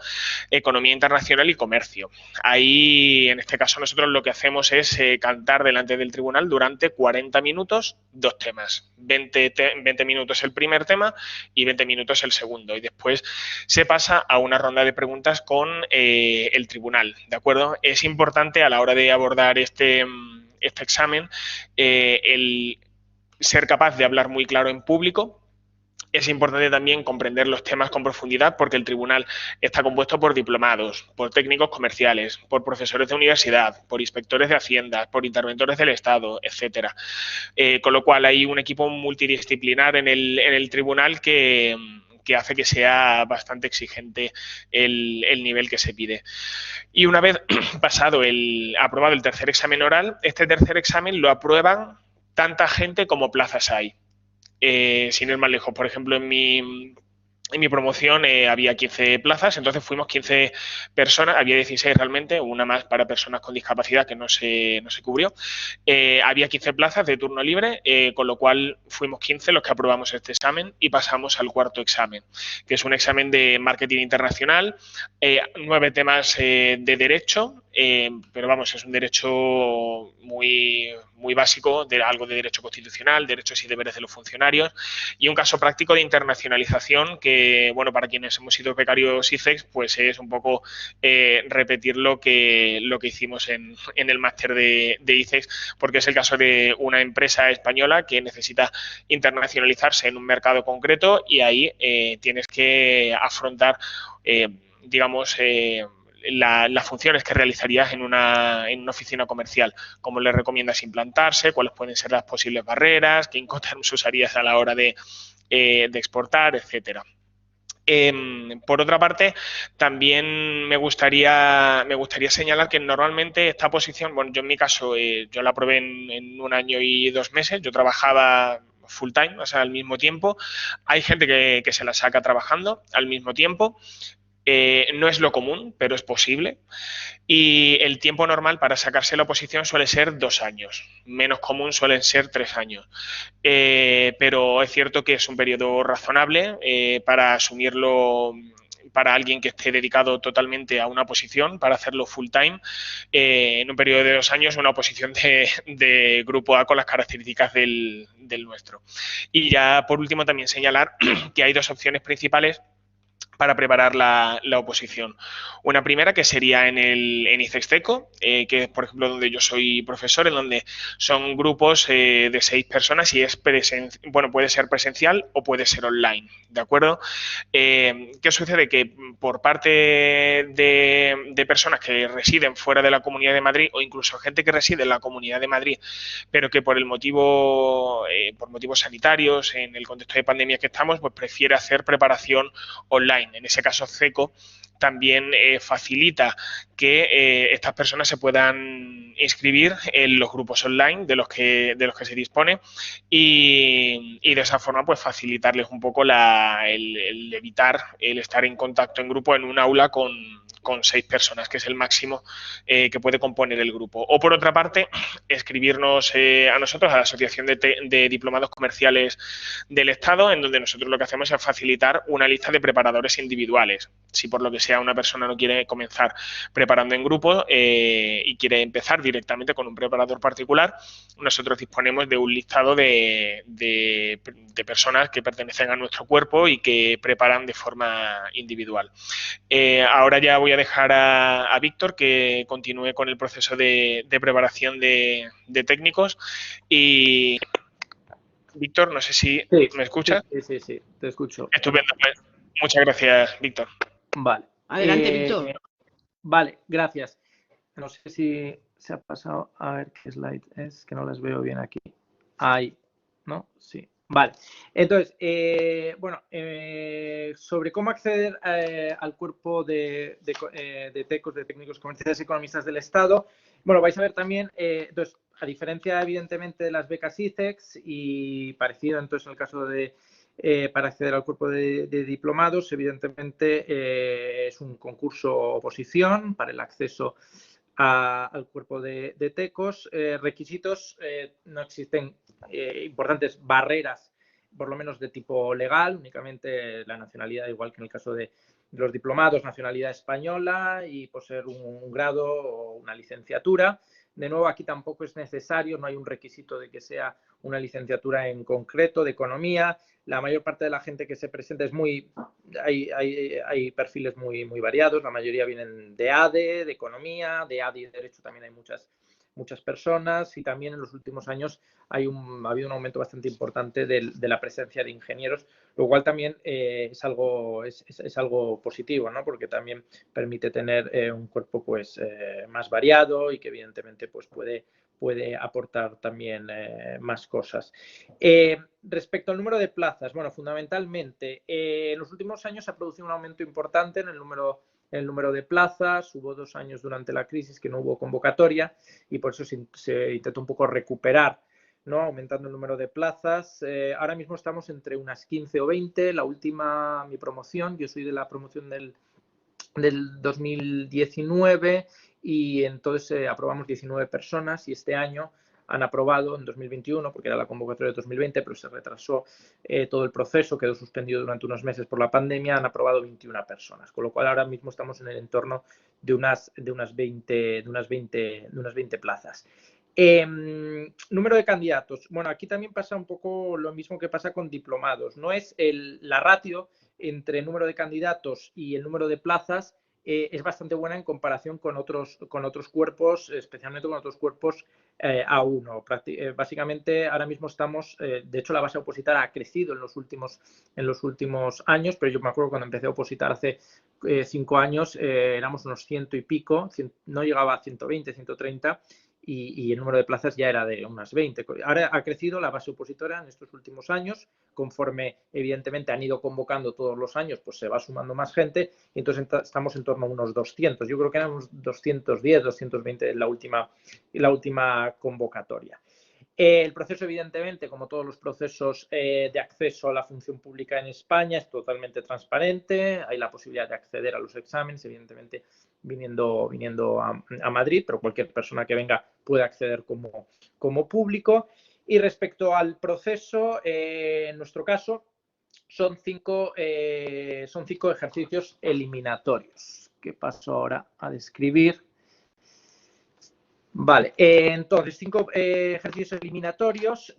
economía internacional y comercio. Ahí, en este caso, nosotros lo que hacemos es cantar delante del tribunal durante 40 minutos 2 temas. 20 minutos el primer tema y 20 minutos el segundo. Y después se pasa a una ronda de preguntas con el tribunal, ¿de acuerdo? Es importante a la hora de abordar este examen, el ser capaz de hablar muy claro en público. Es importante también comprender los temas con profundidad, porque el tribunal está compuesto por diplomados, por técnicos comerciales, por profesores de universidad, por inspectores de Hacienda, por interventores del Estado, etcétera. Con lo cual hay un equipo multidisciplinar en el tribunal que hace que sea bastante exigente el nivel que se pide. Y una vez aprobado el tercer examen oral, este tercer examen lo aprueban tanta gente como plazas hay. Sin ir más lejos, por ejemplo, en mi promoción había 15 plazas, entonces fuimos 15 personas, había 16 realmente, una más para personas con discapacidad que no se cubrió. Había 15 plazas de turno libre, con lo cual fuimos 15 los que aprobamos este examen y pasamos al cuarto examen, que es un examen de marketing internacional, 9 temas de derecho, pero vamos, es un derecho muy básico, algo de derecho constitucional, derechos y deberes de los funcionarios, y un caso práctico de internacionalización que, bueno, para quienes hemos sido becarios ICEX, pues es un poco repetir lo que hicimos en el máster de ICEX, porque es el caso de una empresa española que necesita internacionalizarse en un mercado concreto, y ahí tienes que afrontar, digamos, las funciones que realizarías en una oficina comercial, cómo le recomiendas implantarse, cuáles pueden ser las posibles barreras, qué Incoterms usarías a la hora de exportar, etcétera. Por otra parte, también me gustaría señalar que normalmente esta posición, bueno, yo en mi caso, yo la aprobé en 1 año y 2 meses, yo trabajaba full time, o sea, al mismo tiempo. Hay gente que se la saca trabajando al mismo tiempo. No es lo común, pero es posible. Y el tiempo normal para sacarse la oposición suele ser 2 años. Menos común suelen ser 3 años. Pero es cierto que es un periodo razonable para asumirlo para alguien que esté dedicado totalmente a una posición, para hacerlo full time, en un periodo de 2 años, una oposición de grupo A con las características del nuestro. Y ya por último también señalar que hay 2 opciones principales para preparar la oposición. Una primera que sería en ICEXTECO, que es, por ejemplo, donde yo soy profesor, en donde son grupos de 6 personas y es puede ser presencial o puede ser online, ¿de acuerdo? ¿Qué sucede? Que por parte de personas que residen fuera de la Comunidad de Madrid o incluso gente que reside en la Comunidad de Madrid, pero que por motivos sanitarios, en el contexto de pandemia que estamos, pues prefiere hacer preparación online. En ese caso, CECO también facilita que estas personas se puedan inscribir en los grupos online de los que se dispone y de esa forma pues facilitarles un poco el evitar el estar en contacto en grupo en un aula con 6 personas, que es el máximo que puede componer el grupo. O por otra parte, escribirnos a nosotros, a la Asociación de Diplomados Comerciales del Estado, en donde nosotros lo que hacemos es facilitar una lista de preparadores individuales. Si por lo que sea una persona no quiere comenzar preparando en grupo y quiere empezar directamente con un preparador particular, nosotros disponemos de un listado de personas que pertenecen a nuestro cuerpo y que preparan de forma individual. Ahora ya voy a dejar a Víctor que continúe con el proceso de preparación de técnicos. Y Víctor, no sé si me escuchas. Sí, te escucho. Estupendo. Muchas gracias, Víctor. Vale. Adelante, Víctor. Vale, gracias. No sé si se ha pasado. A ver qué slide es, que no las veo bien aquí. Ahí, ¿no? Sí. Vale. Entonces, sobre cómo acceder al cuerpo de TECOs, de técnicos comerciales y economistas del Estado, bueno, vais a ver también, entonces, a diferencia evidentemente de las becas ICEX y parecido entonces en el caso de para acceder al cuerpo de diplomados, evidentemente es un concurso oposición para el acceso al cuerpo de TECOs. Requisitos, no existen importantes barreras, por lo menos de tipo legal, únicamente la nacionalidad, igual que en el caso de los diplomados, nacionalidad española y poseer un grado o una licenciatura. De nuevo, aquí tampoco es necesario, no hay un requisito de que sea una licenciatura en concreto de economía. La mayor parte de la gente que se presenta es hay perfiles muy variados. La mayoría vienen de ADE, de economía, de ADE y de derecho también hay muchas personas, y también en los últimos años ha habido un aumento bastante importante de la presencia de ingenieros, lo cual también es algo positivo, ¿no? Porque también permite tener un cuerpo pues más variado y que evidentemente pues puede aportar también más cosas. Respecto al número de plazas, bueno, fundamentalmente en los últimos años se ha producido un aumento importante en el número de plazas. Hubo 2 años durante la crisis que no hubo convocatoria y por eso se intentó un poco recuperar, ¿no? Aumentando el número de plazas. Ahora mismo estamos entre unas 15 o 20. La última, mi promoción, yo soy de la promoción del 2019 y entonces aprobamos 19 personas y este año han aprobado en 2021, porque era la convocatoria de 2020, pero se retrasó todo el proceso, quedó suspendido durante unos meses por la pandemia, han aprobado 21 personas, con lo cual ahora mismo estamos en el entorno de unas 20 plazas. Número de candidatos. Bueno, aquí también pasa un poco lo mismo que pasa con diplomados. No es la ratio entre el número de candidatos y el número de plazas es bastante buena en comparación con otros cuerpos, especialmente con otros cuerpos A1. Básicamente ahora mismo estamos, de hecho la base opositar ha crecido en los últimos años, pero yo me acuerdo cuando empecé a opositar hace 5 años éramos unos 100 y pico, no llegaba a 120, 130 y el número de plazas ya era de unas 20. Ahora ha crecido la base opositora en estos últimos años, conforme evidentemente han ido convocando todos los años, pues se va sumando más gente y entonces estamos en torno a unos 200. Yo creo que eran unos 210, 220 en la última convocatoria. El proceso, evidentemente, como todos los procesos de acceso a la función pública en España, es totalmente transparente. Hay la posibilidad de acceder a los exámenes, evidentemente, viniendo a Madrid, pero cualquier persona que venga puede acceder como público. Y respecto al proceso, en nuestro caso, son cinco ejercicios eliminatorios, que paso ahora a describir. Vale, entonces, 5 ejercicios eliminatorios.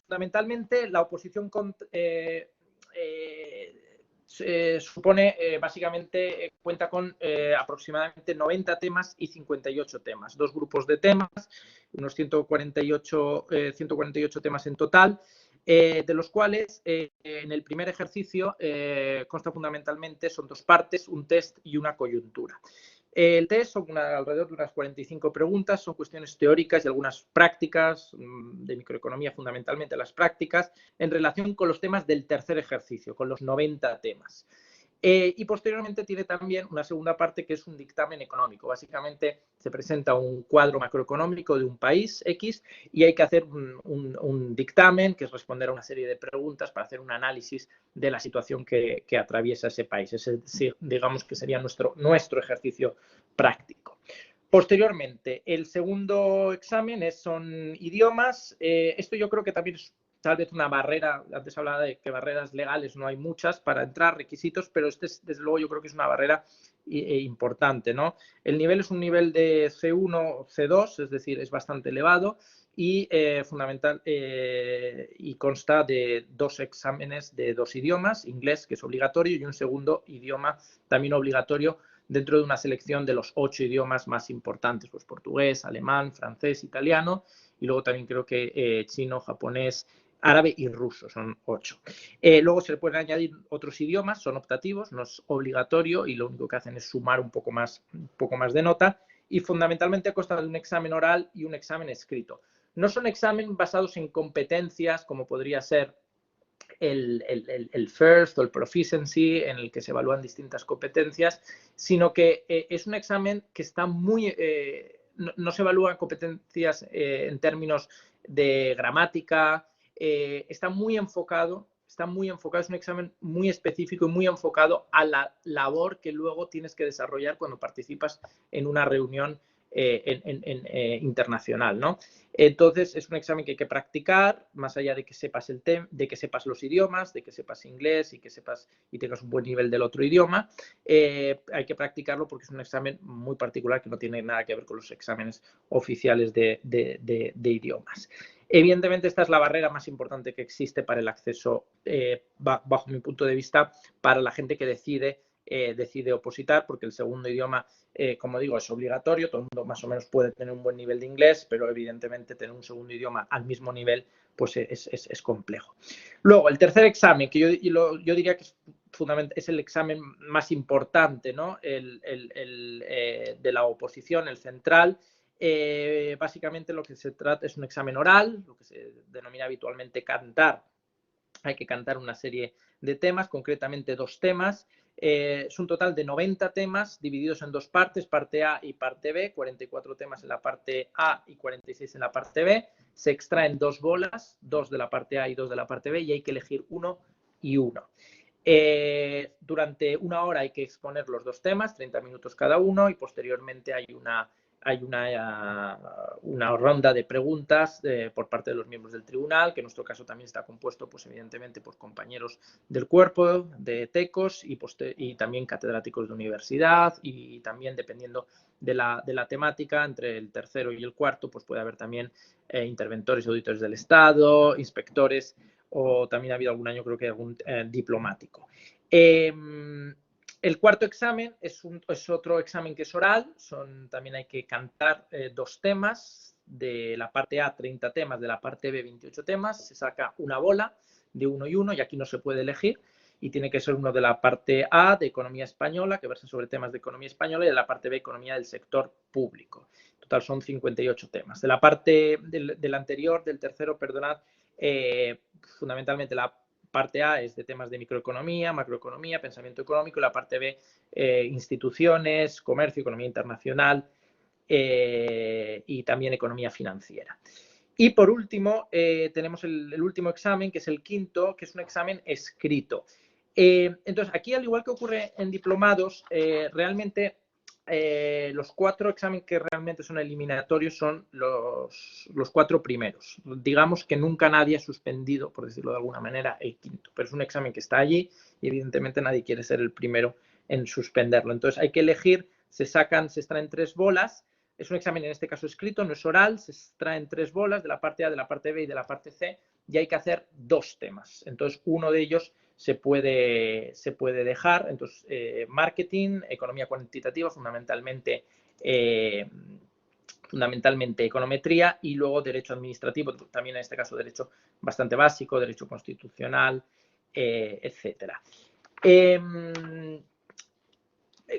Fundamentalmente, la oposición supone, básicamente, cuenta con aproximadamente 90 temas y 58 temas. 2 grupos de temas, unos 148 temas en total, de los cuales en el primer ejercicio consta fundamentalmente, son 2 partes, un test y una coyuntura. El test son alrededor de unas 45 preguntas, son cuestiones teóricas y algunas prácticas, de microeconomía fundamentalmente las prácticas, en relación con los temas del tercer ejercicio, con los 90 temas. Y posteriormente tiene también una segunda parte que es un dictamen económico. Básicamente se presenta un cuadro macroeconómico de un país X y hay que hacer un dictamen, que es responder a una serie de preguntas para hacer un análisis de la situación que atraviesa ese país. Ese, digamos que sería nuestro ejercicio práctico. Posteriormente, el segundo examen son idiomas. Esto yo creo que también es tal vez una barrera. Antes hablaba de que barreras legales no hay muchas para entrar, requisitos, pero este es, desde luego, yo creo que es una barrera importante, ¿no? El nivel es un nivel de C1 o C2, es decir, es bastante elevado y y consta de 2 exámenes de 2 idiomas, inglés, que es obligatorio, y un segundo idioma también obligatorio dentro de una selección de los 8 idiomas más importantes, pues portugués, alemán, francés, italiano, y luego también creo que chino, japonés, árabe y ruso, son 8. Luego se le pueden añadir otros idiomas, son optativos, no es obligatorio y lo único que hacen es sumar un poco más de nota, y fundamentalmente consta de un examen oral y un examen escrito. No son exámenes basados en competencias como podría ser el FIRST o el Proficiency, en el que se evalúan distintas competencias, sino que es un examen que está muy... no se evalúan competencias en términos de gramática, está muy enfocado, es un examen muy específico y muy enfocado a la labor que luego tienes que desarrollar cuando participas en una reunión internacional, ¿no? Entonces, es un examen que hay que practicar, más allá de que sepas de que sepas los idiomas, de que sepas inglés y que sepas y tengas un buen nivel del otro idioma. Hay que practicarlo porque es un examen muy particular que no tiene nada que ver con los exámenes oficiales de idiomas. Evidentemente, esta es la barrera más importante que existe para el acceso, bajo mi punto de vista, para la gente que decide opositar, porque el segundo idioma, como digo, es obligatorio. Todo el mundo más o menos puede tener un buen nivel de inglés, pero evidentemente tener un segundo idioma al mismo nivel pues es complejo. Luego, el tercer examen, que yo diría que es el examen más importante, ¿no? De la oposición, el central. Básicamente lo que se trata es un examen oral, lo que se denomina habitualmente cantar. Hay que cantar una serie de temas, concretamente 2 temas. Es un total de 90 temas divididos en 2 partes, parte A y parte B, 44 temas en la parte A y 46 en la parte B. Se extraen 2 bolas, 2 de la parte A y 2 de la parte B, y hay que elegir 1 y 1. Durante 1 hora hay que exponer los 2 temas, 30 minutos cada uno, y posteriormente hay una ronda de preguntas por parte de los miembros del tribunal, que en nuestro caso también está compuesto, pues evidentemente, por compañeros del cuerpo, de tecos y también catedráticos de universidad, y también, dependiendo de la temática, entre el tercero y el cuarto, pues puede haber también interventores y auditores del Estado, inspectores, o también ha habido algún año, creo que algún diplomático. El cuarto examen es otro examen que es oral. También hay que cantar 2 temas. De la parte A, 30 temas. De la parte B, 28 temas. Se saca una bola de 1 y 1, y aquí no se puede elegir. Y tiene que ser uno de la parte A, de economía española, que versa sobre temas de economía española, y de la parte B, economía del sector público. En total son 58 temas. De la parte del anterior, del tercero, perdonad, fundamentalmente la parte A es de temas de microeconomía, macroeconomía, pensamiento económico, y la parte B, instituciones, comercio, economía internacional y también economía financiera. Y por último, tenemos el último examen, que es el quinto, que es un examen escrito. Entonces, aquí, al igual que ocurre en diplomados, realmente los 4 exámenes que realmente son eliminatorios son los 4 primeros. Digamos que nunca nadie ha suspendido, por decirlo de alguna manera, el quinto, pero es un examen que está allí y evidentemente nadie quiere ser el primero en suspenderlo. Entonces hay que elegir, se extraen 3 bolas. Es un examen en este caso escrito, no es oral, se extraen 3 bolas de la parte A, de la parte B y de la parte C y hay que hacer 2 temas. Entonces uno de ellos se puede dejar. Entonces, marketing, economía cuantitativa, fundamentalmente econometría, y luego derecho administrativo, también en este caso derecho bastante básico, derecho constitucional, etcétera.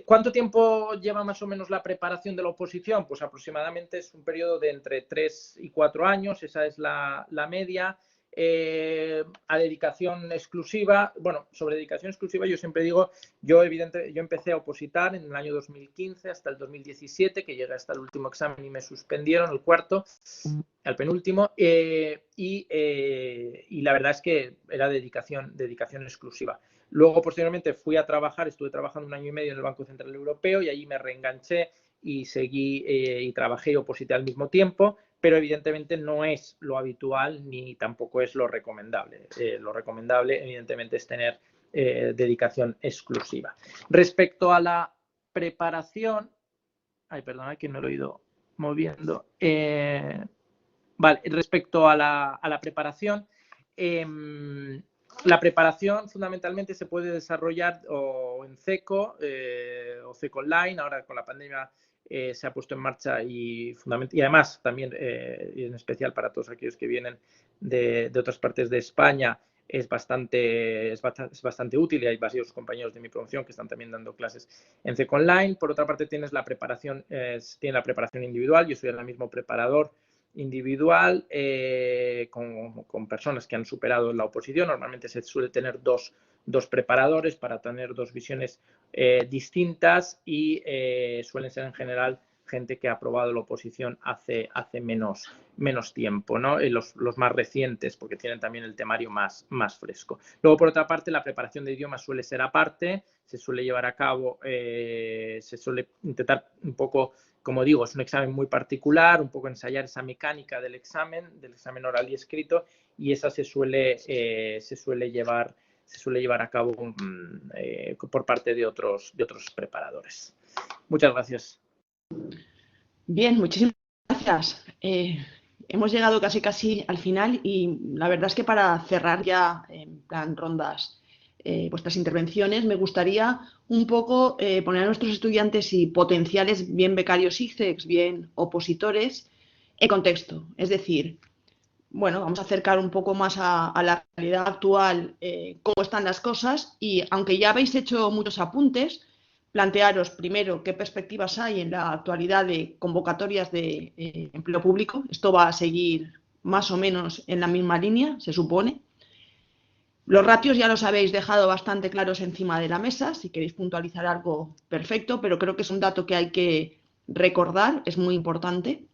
¿Cuánto tiempo lleva más o menos la preparación de la oposición? Pues aproximadamente es un periodo de entre 3 y 4 años, esa es la media. A dedicación exclusiva, bueno, sobre dedicación exclusiva yo siempre digo, yo empecé a opositar en el año 2015 hasta el 2017, que llegué hasta el último examen y me suspendieron, el cuarto, al penúltimo, y la verdad es que era dedicación exclusiva. Luego, posteriormente, fui a trabajar, estuve trabajando 1 año y medio en el Banco Central Europeo y allí me reenganché y seguí y trabajé y oposité al mismo tiempo, pero evidentemente no es lo habitual ni tampoco es lo recomendable. Lo recomendable, evidentemente, es tener dedicación exclusiva. Respecto a la preparación, perdona que me lo he ido moviendo. Vale, respecto a la preparación, la preparación fundamentalmente se puede desarrollar o en CECO o CECO Online. Ahora con la pandemia se ha puesto en marcha y además también, y en especial para todos aquellos que vienen de otras partes de España, es bastante útil y hay varios compañeros de mi promoción que están también dando clases en CECO Online. Por otra parte, tiene la preparación individual. Yo soy el mismo preparador individual con personas que han superado la oposición. Normalmente se suele tener dos preparadores para tener 2 visiones distintas y suelen ser en general gente que ha aprobado la oposición hace menos tiempo, ¿no? Los más recientes, porque tienen también el temario más fresco. Luego, por otra parte, la preparación de idiomas suele ser aparte, se suele llevar a cabo, se suele intentar un poco, como digo, es un examen muy particular, un poco ensayar esa mecánica del examen oral y escrito, y esa se suele llevar a cabo por parte de otros preparadores. Muchas gracias. Bien, muchísimas gracias. Hemos llegado casi al final y la verdad es que para cerrar ya en plan rondas vuestras intervenciones, me gustaría un poco poner a nuestros estudiantes y potenciales, bien becarios ICEX, bien opositores, en contexto. Es decir, bueno, vamos a acercar un poco más a la realidad actual, cómo están las cosas, y aunque ya habéis hecho muchos apuntes, plantearos primero qué perspectivas hay en la actualidad de convocatorias de empleo público. Esto va a seguir más o menos en la misma línea, se supone. Los ratios ya los habéis dejado bastante claros encima de la mesa. Si queréis puntualizar algo, perfecto, pero creo que es un dato que hay que recordar, es muy importante.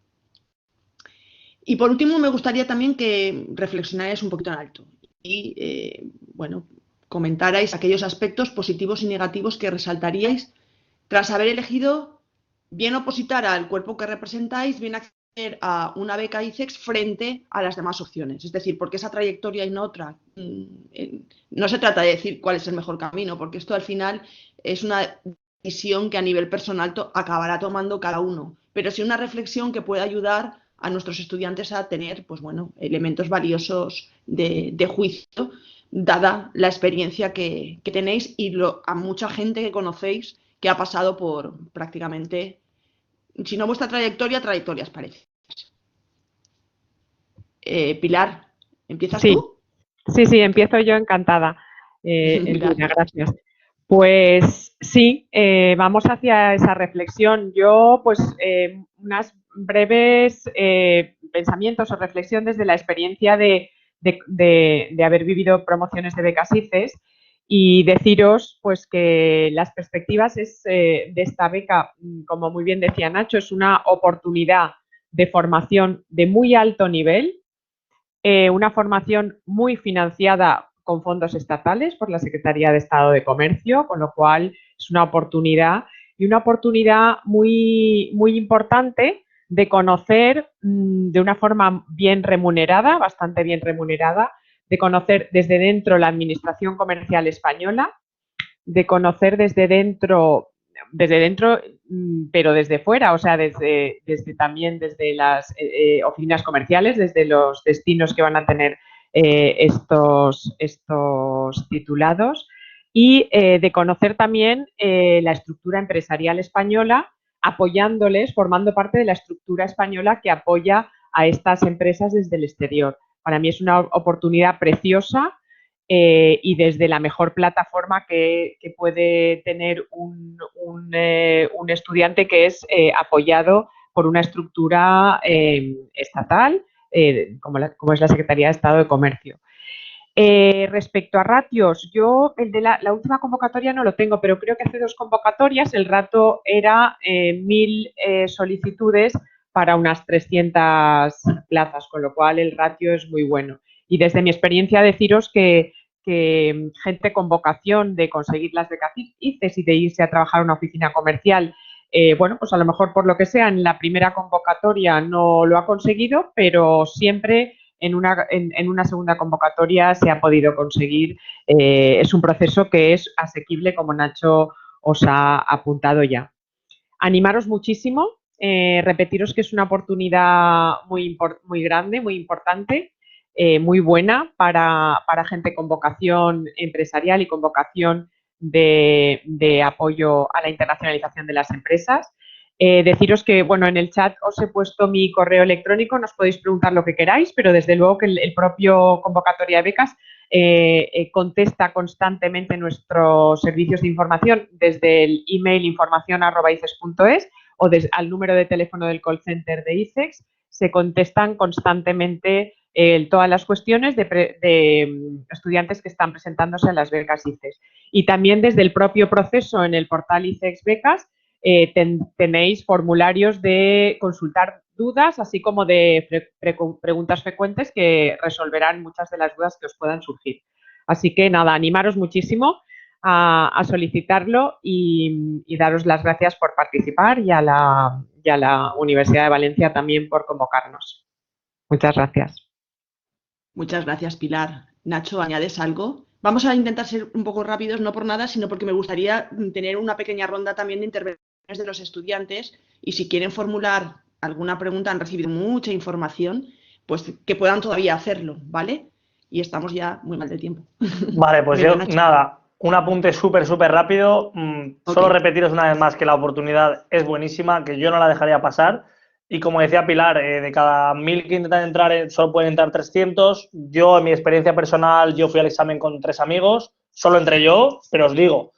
Y por último, me gustaría también que reflexionarais un poquito en alto y, bueno, comentarais aquellos aspectos positivos y negativos que resaltaríais tras haber elegido bien opositar al cuerpo que representáis, bien acceder a una beca ICEX frente a las demás opciones. Es decir, porque esa trayectoria y no otra. No se trata de decir cuál es el mejor camino, porque esto al final es una decisión que a nivel personal acabará tomando cada uno, pero sí una reflexión que puede ayudar a nuestros estudiantes a tener, pues bueno, elementos valiosos de juicio, dada la experiencia que tenéis y a mucha gente que conocéis que ha pasado por prácticamente, si no vuestra trayectoria, trayectorias parecidas. Pilar, ¿empiezas tú? Sí, empiezo yo, encantada. Elvira, gracias. Pues sí, vamos hacia esa reflexión. Yo, pues, unas breves pensamientos o reflexión desde la experiencia de haber vivido promociones de becas ICES y deciros, pues, que las perspectivas de esta beca, como muy bien decía Nacho, es una oportunidad de formación de muy alto nivel, una formación muy financiada con fondos estatales por la Secretaría de Estado de Comercio, con lo cual es una oportunidad y una oportunidad muy, muy importante de conocer de una forma bien remunerada, bastante bien remunerada, de conocer desde dentro la administración comercial española, de conocer desde dentro, pero desde fuera, o sea, desde también desde las oficinas comerciales, desde los destinos que van a tener estos titulados, y de conocer también la estructura empresarial española, apoyándoles, formando parte de la estructura española que apoya a estas empresas desde el exterior. Para mí es una oportunidad preciosa y desde la mejor plataforma que puede tener un estudiante, que es apoyado por una estructura estatal, como es la Secretaría de Estado de Comercio. Respecto a ratios, yo el de la última convocatoria no lo tengo, pero creo que hace 2 convocatorias el ratio era 1000 solicitudes para unas 300 plazas, con lo cual el ratio es muy bueno. Y desde mi experiencia deciros que gente con vocación de conseguir las becas ICES y de irse a trabajar a una oficina comercial, bueno, pues a lo mejor por lo que sea en la primera convocatoria no lo ha conseguido, pero siempre en una segunda convocatoria se ha podido conseguir. Es un proceso que es asequible, como Nacho os ha apuntado ya. Animaros muchísimo, repetiros que es una oportunidad muy grande, muy importante, muy buena para gente con vocación empresarial y con vocación de apoyo a la internacionalización de las empresas. Deciros que, bueno, en el chat os he puesto mi correo electrónico, nos podéis preguntar lo que queráis, pero desde luego que el propio convocatoria de becas contesta constantemente nuestros servicios de información desde el email informacion@icex.es o al número de teléfono del call center de ICEX. Se contestan constantemente todas las cuestiones de estudiantes que están presentándose a las becas ICEX. Y también desde el propio proceso en el portal ICEX Becas tenéis formularios de consultar dudas, así como de preguntas frecuentes que resolverán muchas de las dudas que os puedan surgir. Así que nada, animaros muchísimo a solicitarlo y daros las gracias por participar y a la Universidad de Valencia también por convocarnos. Muchas gracias. Muchas gracias, Pilar. Nacho, ¿añades algo? Vamos a intentar ser un poco rápidos, no por nada, sino porque me gustaría tener una pequeña ronda también de intervenciones de los estudiantes y si quieren formular alguna pregunta, han recibido mucha información, pues que puedan todavía hacerlo, ¿vale? Y estamos ya muy mal de tiempo. Vale, pues yo, nada, un apunte súper rápido. Solo repetiros una vez más que la oportunidad es buenísima, que yo no la dejaría pasar. Y como decía Pilar, de cada 1000 que intentan entrar, solo pueden entrar 300. Yo, en mi experiencia personal, yo fui al examen con 3 amigos, solo entré yo, pero os digo,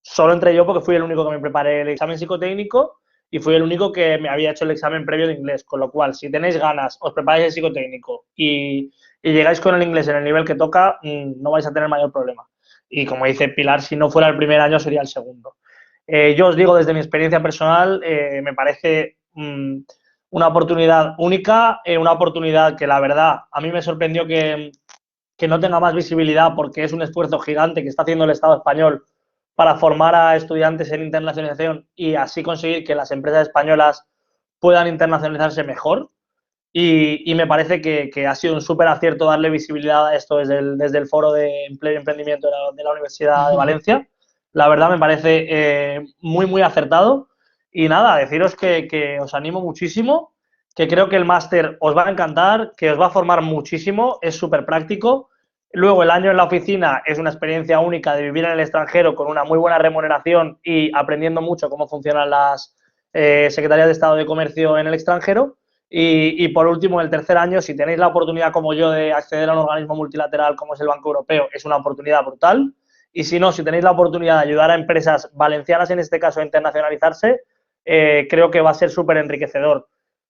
solo entré yo porque fui el único que me preparé el examen psicotécnico y fui el único que me había hecho el examen previo de inglés. Con lo cual, si tenéis ganas, os preparáis el psicotécnico y llegáis con el inglés en el nivel que toca, no vais a tener mayor problema. Y como dice Pilar, si no fuera el primer año, sería el segundo. Yo os digo, desde mi experiencia personal, me parece una oportunidad única, una oportunidad que la verdad a mí me sorprendió que no tenga más visibilidad, porque es un esfuerzo gigante que está haciendo el Estado español para formar a estudiantes en internacionalización y así conseguir que las empresas españolas puedan internacionalizarse mejor. Y me parece que ha sido un súper acierto darle visibilidad a esto desde el Foro de Empleo y Emprendimiento de la Universidad de Valencia. La verdad me parece muy acertado. Y nada, deciros que os animo muchísimo, que creo que el máster os va a encantar, que os va a formar muchísimo, es súper práctico. Luego, el año en la oficina es una experiencia única de vivir en el extranjero con una muy buena remuneración y aprendiendo mucho cómo funcionan las Secretarías de Estado de Comercio en el extranjero. Y por último, el tercer año, si tenéis la oportunidad como yo de acceder a un organismo multilateral como es el Banco Europeo, es una oportunidad brutal. Y si no, si tenéis la oportunidad de ayudar a empresas valencianas, en este caso, a internacionalizarse, creo que va a ser súper enriquecedor.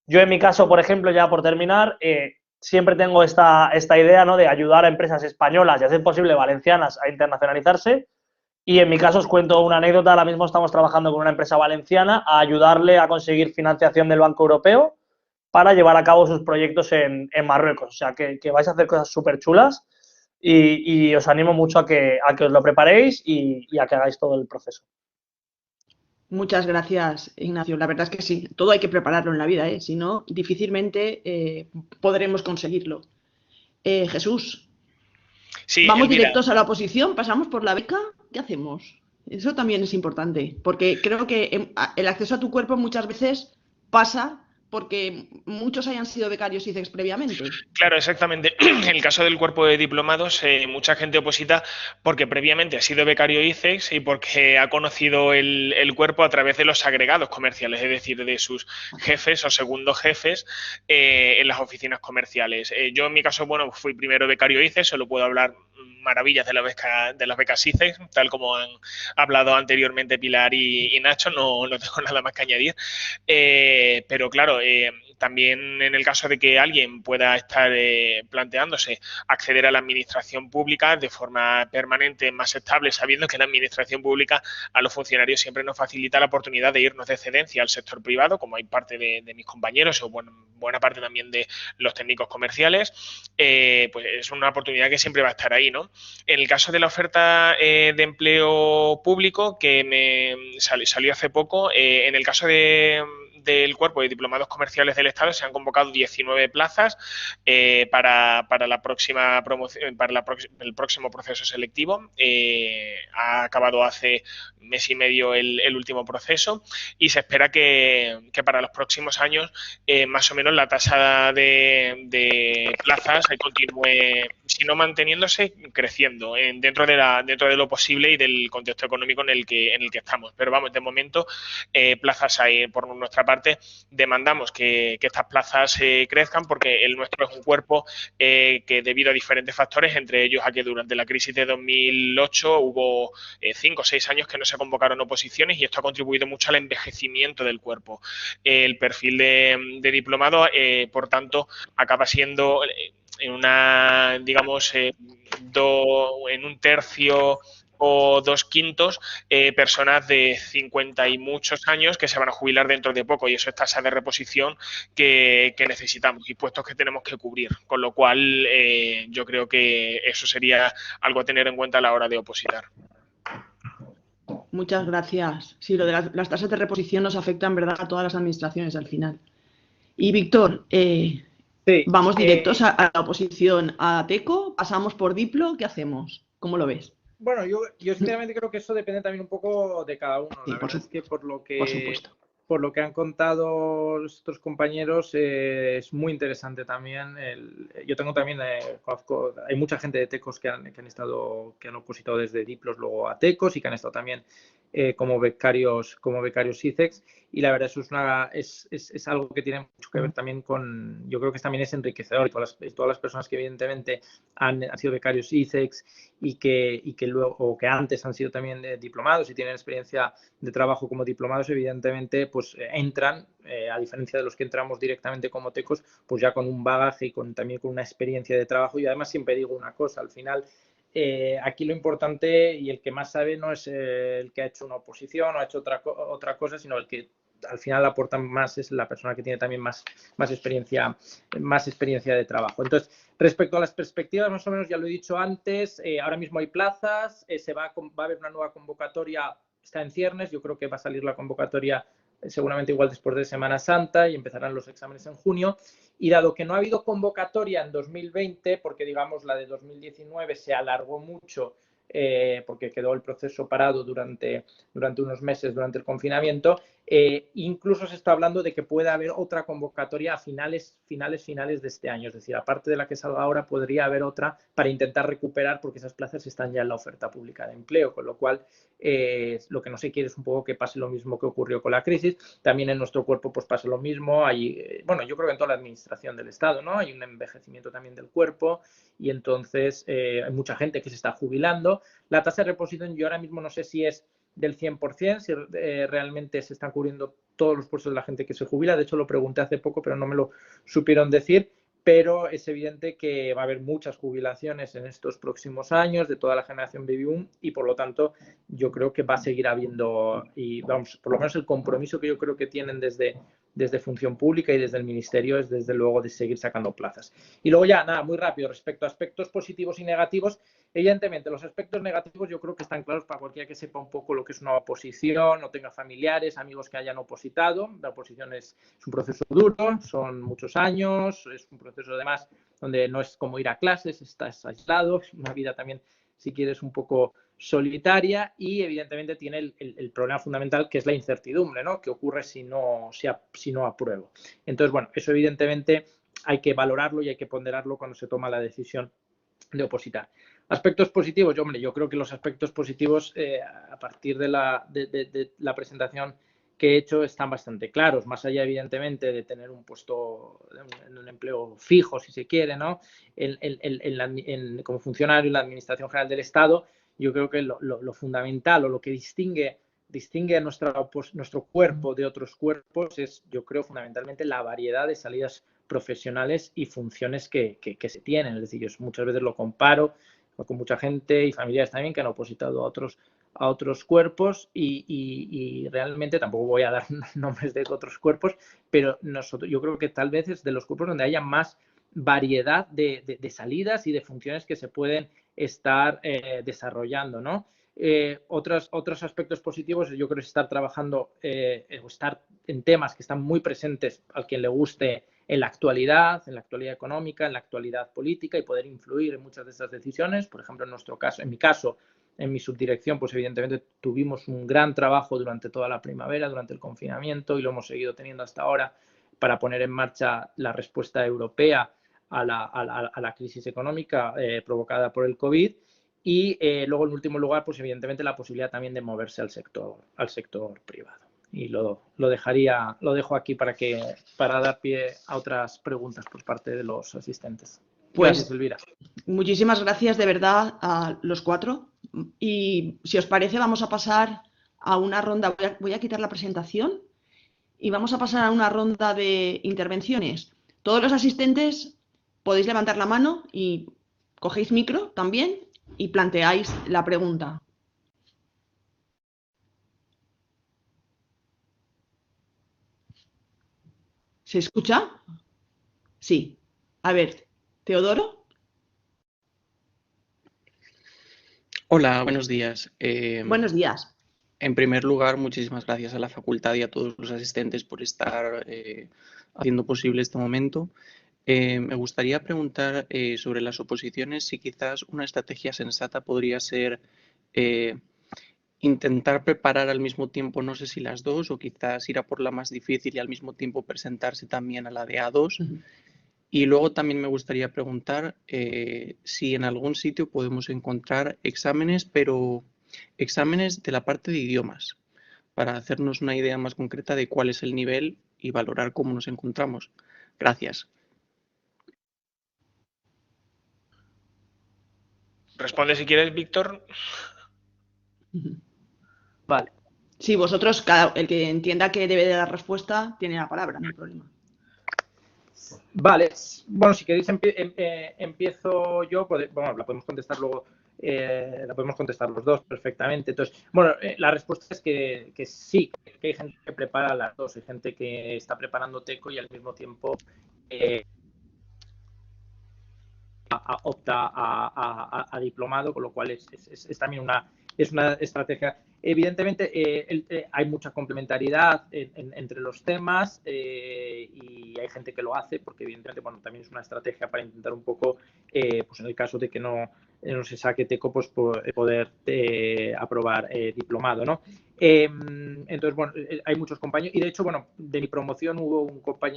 Yo, en mi caso, por ejemplo, ya por terminar, siempre tengo esta idea, ¿no?, de ayudar a empresas españolas y, a ser posible, valencianas a internacionalizarse. Y en mi caso os cuento una anécdota. Ahora mismo estamos trabajando con una empresa valenciana a ayudarle a conseguir financiación del Banco Europeo para llevar a cabo sus proyectos en Marruecos. O sea, que vais a hacer cosas súper chulas y os animo mucho a que os lo preparéis y a que hagáis todo el proceso. Muchas gracias, Ignacio. La verdad es que sí, todo hay que prepararlo en la vida, ¿eh? Si no, difícilmente podremos conseguirlo. Jesús, Sí, ¿vamos Elvira. directos a la oposición? ¿Pasamos por la beca? ¿Qué hacemos? Eso también es importante, porque creo que el acceso a tu cuerpo muchas veces pasa porque muchos hayan sido becarios ICEX previamente. Claro, exactamente. En el caso del cuerpo de diplomados, mucha gente oposita porque previamente ha sido becario ICEX y porque ha conocido el cuerpo a través de los agregados comerciales, es decir, de sus jefes o segundos jefes en las oficinas comerciales. Yo en mi caso, bueno, fui primero becario ICEX, solo puedo hablar maravillas de las becas ICEX, tal como han hablado anteriormente Pilar y Nacho, no tengo nada más que añadir. Pero claro, también en el caso de que alguien pueda estar planteándose acceder a la administración pública de forma permanente, más estable, sabiendo que la administración pública a los funcionarios siempre nos facilita la oportunidad de irnos de excedencia al sector privado, como hay parte de mis compañeros o buena parte también de los técnicos comerciales, pues es una oportunidad que siempre va a estar ahí, ¿no? En el caso de la oferta de empleo público que me salió hace poco, en el caso del cuerpo de diplomados comerciales del Estado se han convocado 19 plazas para la próxima promoción, el próximo proceso selectivo. Ha acabado hace mes y medio el último proceso y se espera que para los próximos años más o menos la tasa de plazas continúe, si no manteniéndose, creciendo dentro de lo posible y del contexto económico en el que estamos. Pero vamos, de momento plazas hay por nuestra parte. Demandamos que estas plazas crezcan porque el nuestro es un cuerpo que debido a diferentes factores, entre ellos a que durante la crisis de 2008 hubo 5 o 6 años que no se convocaron oposiciones y esto ha contribuido mucho al envejecimiento del cuerpo. El perfil de diplomado, por tanto, acaba siendo en una, digamos, en un tercio o 2/5 personas de 50 y muchos años que se van a jubilar dentro de poco y eso es tasa de reposición que necesitamos y puestos que tenemos que cubrir, con lo cual yo creo que eso sería algo a tener en cuenta a la hora de opositar. Muchas gracias. Sí, lo de las tasas de reposición nos afecta en verdad a todas las administraciones al final. Y Víctor, sí, ¿vamos directos a la oposición a TECO? ¿Pasamos por Diplo? ¿Qué hacemos? ¿Cómo lo ves? Bueno, yo sinceramente creo que eso depende también un poco de cada uno. Sí, La verdad es que por supuesto. Por lo que han contado nuestros compañeros, es muy interesante también. Yo tengo también, conozco, hay mucha gente de TECOS que han opositado desde Diplos luego a TECOS y que han estado también como becarios ICEX. Y la verdad eso es algo que tiene mucho que ver también con, yo creo que también es enriquecedor y todas las personas que evidentemente han sido becarios ICEX y que luego o que antes han sido también diplomados y tienen experiencia de trabajo como diplomados, evidentemente pues entran, a diferencia de los que entramos directamente como TECOS, pues ya con un bagaje y también con una experiencia de trabajo. Y además siempre digo una cosa, al final aquí lo importante y el que más sabe no es el que ha hecho una oposición o ha hecho otra cosa, sino el que al final aporta más es la persona que tiene también más experiencia de trabajo. Entonces, respecto a las perspectivas, más o menos ya lo he dicho antes, ahora mismo hay plazas, va a haber una nueva convocatoria, está en ciernes, yo creo que va a salir la convocatoria seguramente igual después de Semana Santa y empezarán los exámenes en junio. Y dado que no ha habido convocatoria en 2020, porque digamos la de 2019 se alargó mucho, porque quedó el proceso parado durante unos meses durante el confinamiento, incluso se está hablando de que pueda haber otra convocatoria a finales de este año. Es decir, aparte de la que salga ahora, podría haber otra para intentar recuperar, porque esas plazas están ya en la oferta pública de empleo, con lo cual lo que no se quiere es un poco que pase lo mismo que ocurrió con la crisis. También en nuestro cuerpo pues pasa lo mismo. Bueno, yo creo que en toda la administración del Estado, ¿no? Hay un envejecimiento también del cuerpo y entonces hay mucha gente que se está jubilando. La tasa de reposición yo ahora mismo no sé si es del 100%, si realmente se están cubriendo todos los puestos de la gente que se jubila. De hecho, lo pregunté hace poco, pero no me lo supieron decir. Pero es evidente que va a haber muchas jubilaciones en estos próximos años de toda la generación Baby Boom y, por lo tanto, yo creo que va a seguir habiendo, y vamos, por lo menos el compromiso que yo creo que tienen desde desde Función Pública y desde el Ministerio es, desde luego, de seguir sacando plazas. Y luego ya, nada, muy rápido, respecto a aspectos positivos y negativos, evidentemente los aspectos negativos yo creo que están claros para cualquiera que sepa un poco lo que es una oposición, no tenga familiares, amigos que hayan opositado. La oposición es un proceso duro, son muchos años, es un proceso además donde no es como ir a clases, estás aislado, es una vida también, si quieres, un poco solitaria y evidentemente tiene el problema fundamental que es la incertidumbre, ¿no? ¿Qué ocurre si no apruebo? Entonces, bueno, eso evidentemente hay que valorarlo y hay que ponderarlo cuando se toma la decisión de opositar. Aspectos positivos, yo creo que los aspectos positivos a partir de la presentación que he hecho están bastante claros, más allá evidentemente de tener un puesto, un empleo fijo, si se quiere, ¿no? Como funcionario en la Administración General del Estado, yo creo que lo fundamental o lo que distingue a nuestro cuerpo de otros cuerpos es, yo creo, fundamentalmente la variedad de salidas profesionales y funciones que se tienen. Es decir, yo muchas veces lo comparo con mucha gente y familiares también que han opositado a otros cuerpos y realmente tampoco voy a dar nombres de otros cuerpos, pero yo creo que tal vez es de los cuerpos donde haya más variedad de salidas y de funciones que se pueden estar desarrollando, ¿no? Otros aspectos positivos, yo creo, es estar trabajando o estar en temas que están muy presentes al quien le guste en la actualidad económica, en la actualidad política y poder influir en muchas de esas decisiones. Por ejemplo, en mi caso, en mi subdirección, pues evidentemente tuvimos un gran trabajo durante toda la primavera, durante el confinamiento y lo hemos seguido teniendo hasta ahora para poner en marcha la respuesta europea a la crisis económica provocada por el COVID. Y luego, en último lugar, pues evidentemente la posibilidad también de moverse al sector privado. Y lo dejo aquí para dar pie a otras preguntas por parte de los asistentes. Gracias, Elvira. Muchísimas gracias de verdad a los cuatro. Y si os parece, vamos a pasar a una ronda. Voy a quitar la presentación y vamos a pasar a una ronda de intervenciones. Todos los asistentes podéis levantar la mano y cogéis micro también y planteáis la pregunta. ¿Se escucha? Sí. A ver, Teodoro. Hola, buenos días. Buenos días. En primer lugar, muchísimas gracias a la facultad y a todos los asistentes por estar haciendo posible este momento. Me gustaría preguntar sobre las oposiciones, si quizás una estrategia sensata podría ser intentar preparar al mismo tiempo, no sé si las dos, o quizás ir a por la más difícil y al mismo tiempo presentarse también a la de A2. Y luego también me gustaría preguntar si en algún sitio podemos encontrar exámenes, pero exámenes de la parte de idiomas, para hacernos una idea más concreta de cuál es el nivel y valorar cómo nos encontramos. Gracias. Responde si quieres, Víctor. Vale. Sí, vosotros, el que entienda que debe de dar respuesta, tiene la palabra, no hay problema. Vale, bueno, si queréis empiezo yo, bueno, la podemos contestar luego, la podemos contestar los dos perfectamente. Entonces, bueno, la respuesta es que sí, que hay gente que prepara las dos, hay gente que está preparando TECO y al mismo tiempo opta a diplomado, con lo cual es también una estrategia. Evidentemente hay mucha complementariedad entre los temas y hay gente que lo hace porque evidentemente, bueno, también es una estrategia para intentar un poco, pues en el caso de que no se saque TECO, pues poder aprobar diplomado, ¿no? Entonces, bueno, hay muchos compañeros y de hecho, bueno, de mi promoción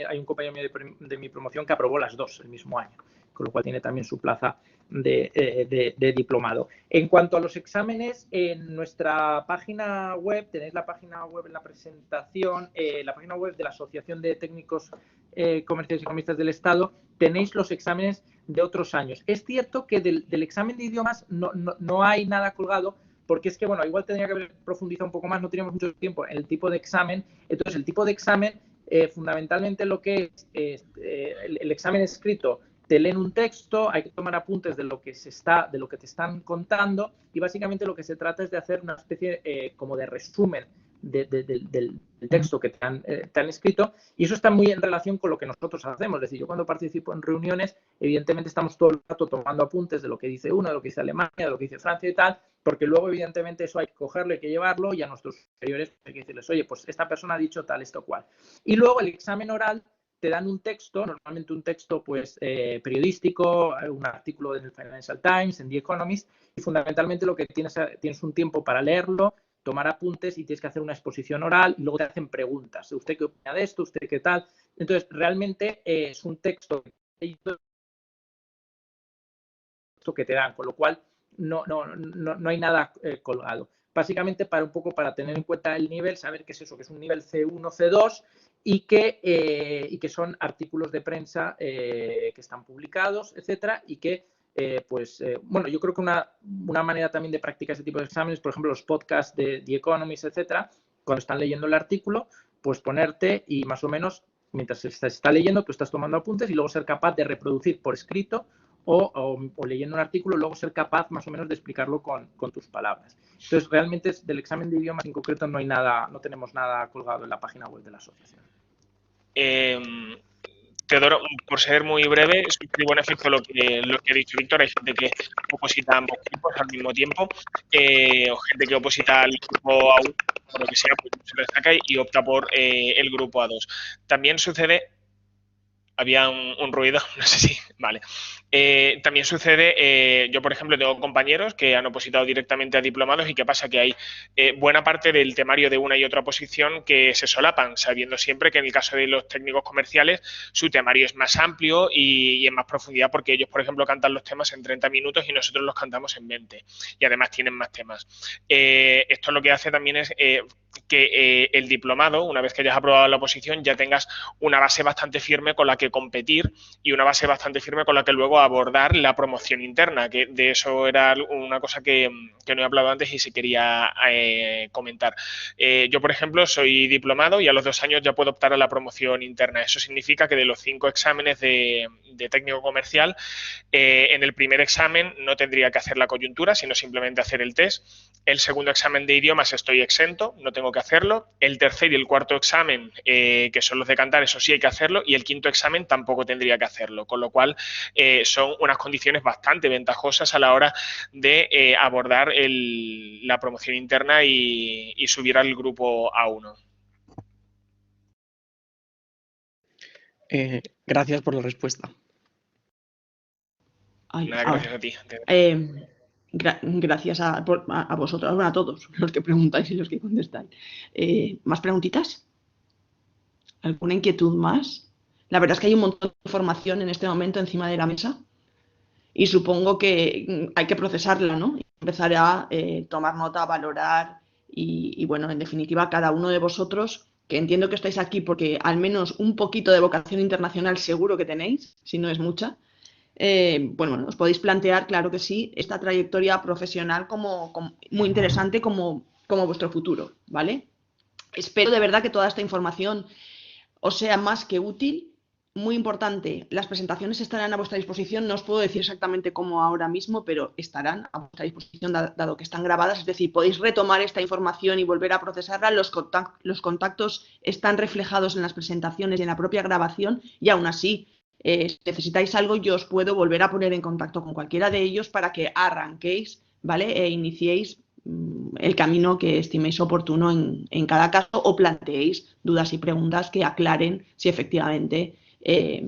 hay un compañero mío de mi promoción que aprobó las dos el mismo año, con lo cual tiene también su plaza de diplomado. En cuanto a los exámenes, en nuestra página web, tenéis la página web en la presentación, la página web de la Asociación de Técnicos Comerciales y Economistas del Estado, tenéis los exámenes de otros años. Es cierto que del examen de idiomas no hay nada colgado, porque es que, bueno, igual tendría que haber profundizado un poco más, no teníamos mucho tiempo en el tipo de examen. Entonces, el tipo de examen, fundamentalmente lo que es el examen escrito, te leen un texto, hay que tomar apuntes de lo que te están contando y básicamente lo que se trata es de hacer una especie como de resumen del texto que te han escrito, y eso está muy en relación con lo que nosotros hacemos. Es decir, yo cuando participo en reuniones, evidentemente estamos todo el rato tomando apuntes de lo que dice uno, de lo que dice Alemania, de lo que dice Francia y tal, porque luego evidentemente eso hay que cogerlo, hay que llevarlo, y a nuestros superiores hay que decirles, oye, pues esta persona ha dicho tal, esto, cual. Y luego el examen oral te dan un texto, normalmente un texto pues periodístico, un artículo en el Financial Times, en The Economist, y fundamentalmente lo que tienes un tiempo para leerlo, tomar apuntes, y tienes que hacer una exposición oral, y luego te hacen preguntas. ¿Usted qué opina de esto? ¿Usted qué tal? Entonces, realmente es un texto que te dan, con lo cual no hay nada colgado. Básicamente un poco para tener en cuenta el nivel, saber qué es eso, que es un nivel C1, C2, y que son artículos de prensa que están publicados, etcétera, y que bueno, yo creo que una manera también de practicar ese tipo de exámenes, por ejemplo, los podcasts de The Economist, etcétera, cuando están leyendo el artículo, pues ponerte y más o menos, mientras se está leyendo, tú estás tomando apuntes, y luego ser capaz de reproducir por escrito o leyendo un artículo, luego ser capaz más o menos de explicarlo con tus palabras. Entonces, realmente del examen de idiomas en concreto no tenemos nada colgado en la página web de la asociación. Teodoro, por ser muy breve, suscribo en efecto lo que ha dicho Víctor. Hay gente que oposita a ambos grupos al mismo tiempo, o gente que oposita al grupo A1, por lo que sea, pues se le saca y opta por el grupo A2. También sucede... Había un ruido, no sé si... Vale. También sucede, yo por ejemplo tengo compañeros que han opositado directamente a diplomados, y qué pasa, que hay buena parte del temario de una y otra oposición que se solapan, sabiendo siempre que en el caso de los técnicos comerciales su temario es más amplio y en más profundidad, porque ellos por ejemplo cantan los temas en 30 minutos y nosotros los cantamos en 20, y además tienen más temas. Esto lo que hace también es que el diplomado, una vez que hayas aprobado la oposición, ya tengas una base bastante firme con la que competir, y una base bastante firme con la que luego abordar la promoción interna, que de eso era una cosa que no he hablado antes y sí quería comentar. Yo, por ejemplo, soy diplomado y a los 2 años ya puedo optar a la promoción interna. Eso significa que de los 5 exámenes de técnico comercial, en el primer examen no tendría que hacer la coyuntura, sino simplemente hacer el test. El segundo examen de idiomas estoy exento, no tengo que hacerlo. El tercer y el cuarto examen, que son los de cantar, eso sí hay que hacerlo. Y el quinto examen tampoco tendría que hacerlo, con lo cual son unas condiciones bastante ventajosas a la hora de abordar la promoción interna y subir al grupo A1. Gracias por la respuesta. Gracias a ti. Gracias a vosotros, a todos los que preguntáis y los que contestáis. ¿Más preguntitas? ¿Alguna inquietud más? La verdad es que hay un montón de información en este momento encima de la mesa, y supongo que hay que procesarla, ¿no? Empezar a tomar nota, valorar y, bueno, en definitiva, cada uno de vosotros, que entiendo que estáis aquí porque al menos un poquito de vocación internacional seguro que tenéis, si no es mucha. Bueno, os podéis plantear, claro que sí, esta trayectoria profesional como muy interesante como vuestro futuro, ¿vale? Espero de verdad que toda esta información os sea más que útil. Muy importante, las presentaciones estarán a vuestra disposición. No os puedo decir exactamente cómo ahora mismo, pero estarán a vuestra disposición dado que están grabadas. Es decir, podéis retomar esta información y volver a procesarla. Los contactos están reflejados en las presentaciones y en la propia grabación, y aún así, si necesitáis algo, yo os puedo volver a poner en contacto con cualquiera de ellos para que arranquéis, ¿vale? E iniciéis el camino que estiméis oportuno en cada caso, o planteéis dudas y preguntas que aclaren si efectivamente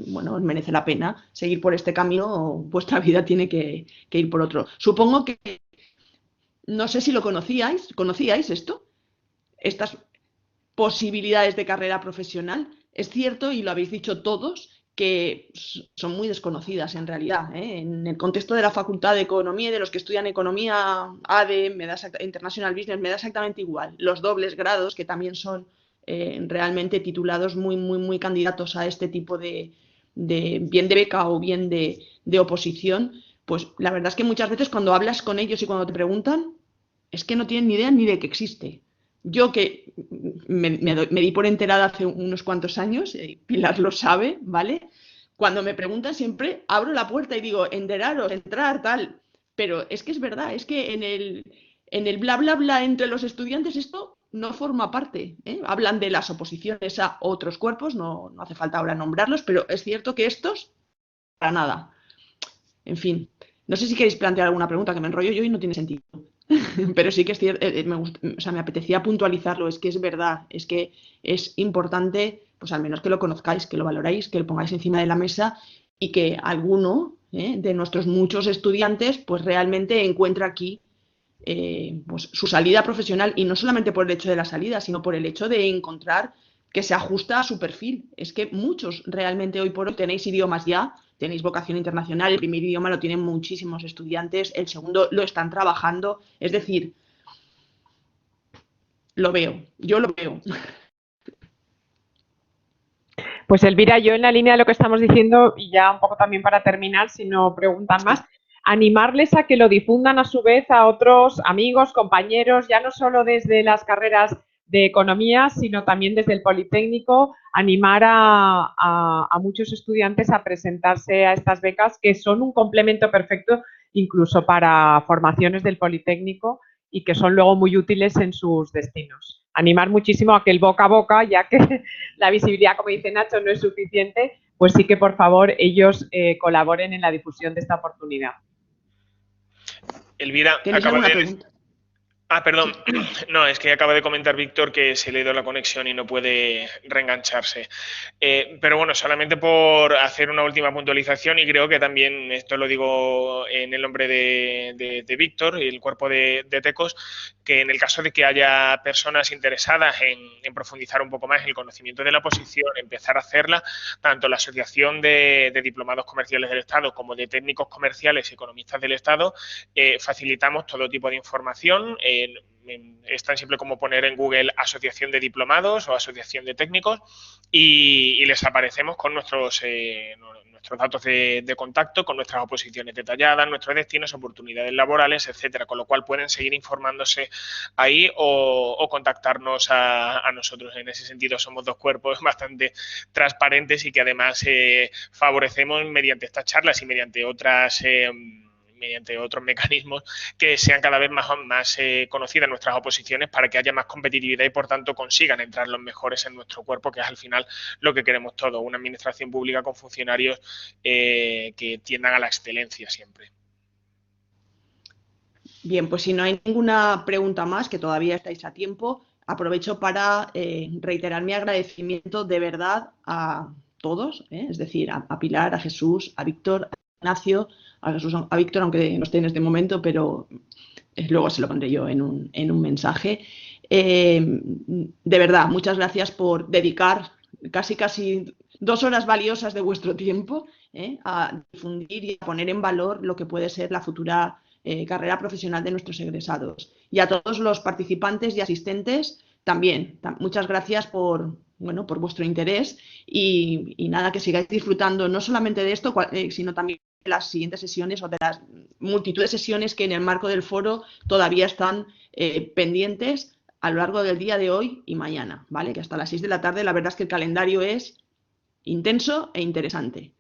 bueno, os merece la pena seguir por este camino o vuestra vida tiene que ir por otro. Supongo que, no sé si lo ¿conocíais esto? Estas posibilidades de carrera profesional. Es cierto, y lo habéis dicho todos, que son muy desconocidas en realidad, ¿eh? En el contexto de la Facultad de Economía y de los que estudian Economía, ADE, International Business, me da exactamente igual. Los dobles grados, que también son realmente titulados muy candidatos a este tipo de bien de beca o bien de oposición, pues la verdad es que muchas veces cuando hablas con ellos y cuando te preguntan, es que no tienen ni idea ni de que existe. Yo que me di por enterada hace unos cuantos años, Pilar lo sabe, ¿vale? Cuando me preguntan siempre abro la puerta y digo, enteraros, entrar, tal. Pero es que es verdad, es que en el bla bla bla entre los estudiantes esto no forma parte, ¿eh? Hablan de las oposiciones a otros cuerpos, no hace falta ahora nombrarlos, pero es cierto que estos, para nada. En fin, no sé si queréis plantear alguna pregunta, que me enrollo yo y no tiene sentido. Pero sí que es cierto, me apetecía puntualizarlo, es que es verdad, es que es importante, pues al menos que lo conozcáis, que lo valoráis, que lo pongáis encima de la mesa y que alguno de nuestros muchos estudiantes pues realmente encuentra aquí pues, su salida profesional, y no solamente por el hecho de la salida, sino por el hecho de encontrar que se ajusta a su perfil. Es que muchos realmente hoy por hoy tenéis idiomas ya, tenéis vocación internacional, el primer idioma lo tienen muchísimos estudiantes, el segundo lo están trabajando, es decir, lo veo, yo lo veo. Pues Elvira, yo en la línea de lo que estamos diciendo, y ya un poco también para terminar, si no preguntan más, animarles a que lo difundan a su vez a otros amigos, compañeros, ya no solo desde las carreras de economía, sino también desde el Politécnico, animar a muchos estudiantes a presentarse a estas becas, que son un complemento perfecto incluso para formaciones del Politécnico y que son luego muy útiles en sus destinos. Animar muchísimo a que el boca a boca, ya que la visibilidad, como dice Nacho, no es suficiente, pues sí que por favor ellos colaboren en la difusión de esta oportunidad. Elvira, acaba de... Ah, perdón. No, es que acaba de comentar Víctor que se le ha ido la conexión y no puede reengancharse. Pero bueno, solamente por hacer una última puntualización, y creo que también esto lo digo en el nombre de Víctor y el cuerpo de Tecos, que en el caso de que haya personas interesadas en profundizar un poco más en el conocimiento de la oposición, empezar a hacerla, tanto la Asociación de Diplomados Comerciales del Estado como de Técnicos Comerciales y Economistas del Estado, facilitamos todo tipo de información. Es tan simple como poner en Google Asociación de Diplomados o Asociación de Técnicos y les aparecemos con nuestros datos de contacto, con nuestras oposiciones detalladas, nuestros destinos, oportunidades laborales, etcétera, con lo cual pueden seguir informándose ahí o contactarnos a nosotros. En ese sentido somos dos cuerpos bastante transparentes y que además favorecemos mediante estas charlas y mediante otros mecanismos que sean cada vez más conocidas nuestras oposiciones, para que haya más competitividad y por tanto consigan entrar los mejores en nuestro cuerpo, que es al final lo que queremos todos, una administración pública con funcionarios que tiendan a la excelencia siempre. Bien, pues si no hay ninguna pregunta más, que todavía estáis a tiempo, aprovecho para reiterar mi agradecimiento de verdad a todos, es decir, a Pilar, a Jesús, a Víctor, a Ignacio, a Víctor, aunque no esté en este momento, pero luego se lo pondré yo en un mensaje. De verdad, muchas gracias por dedicar casi 2 horas valiosas de vuestro tiempo a difundir y a poner en valor lo que puede ser la futura carrera profesional de nuestros egresados. Y a todos los participantes y asistentes también. Muchas gracias por vuestro interés y nada, que sigáis disfrutando no solamente de esto, sino también de las siguientes sesiones o de las multitud de sesiones que en el marco del foro todavía están pendientes a lo largo del día de hoy y mañana, ¿vale? Que hasta las 6 de la tarde la verdad es que el calendario es intenso e interesante.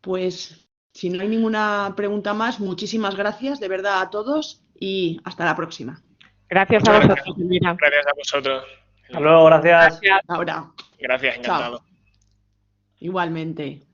Pues si no hay ninguna pregunta más, muchísimas gracias de verdad a todos y hasta la próxima. Gracias a vosotros, Elvira. Gracias a vosotros. Hasta luego, gracias. Ahora. Gracias, encantado. Chao. Igualmente.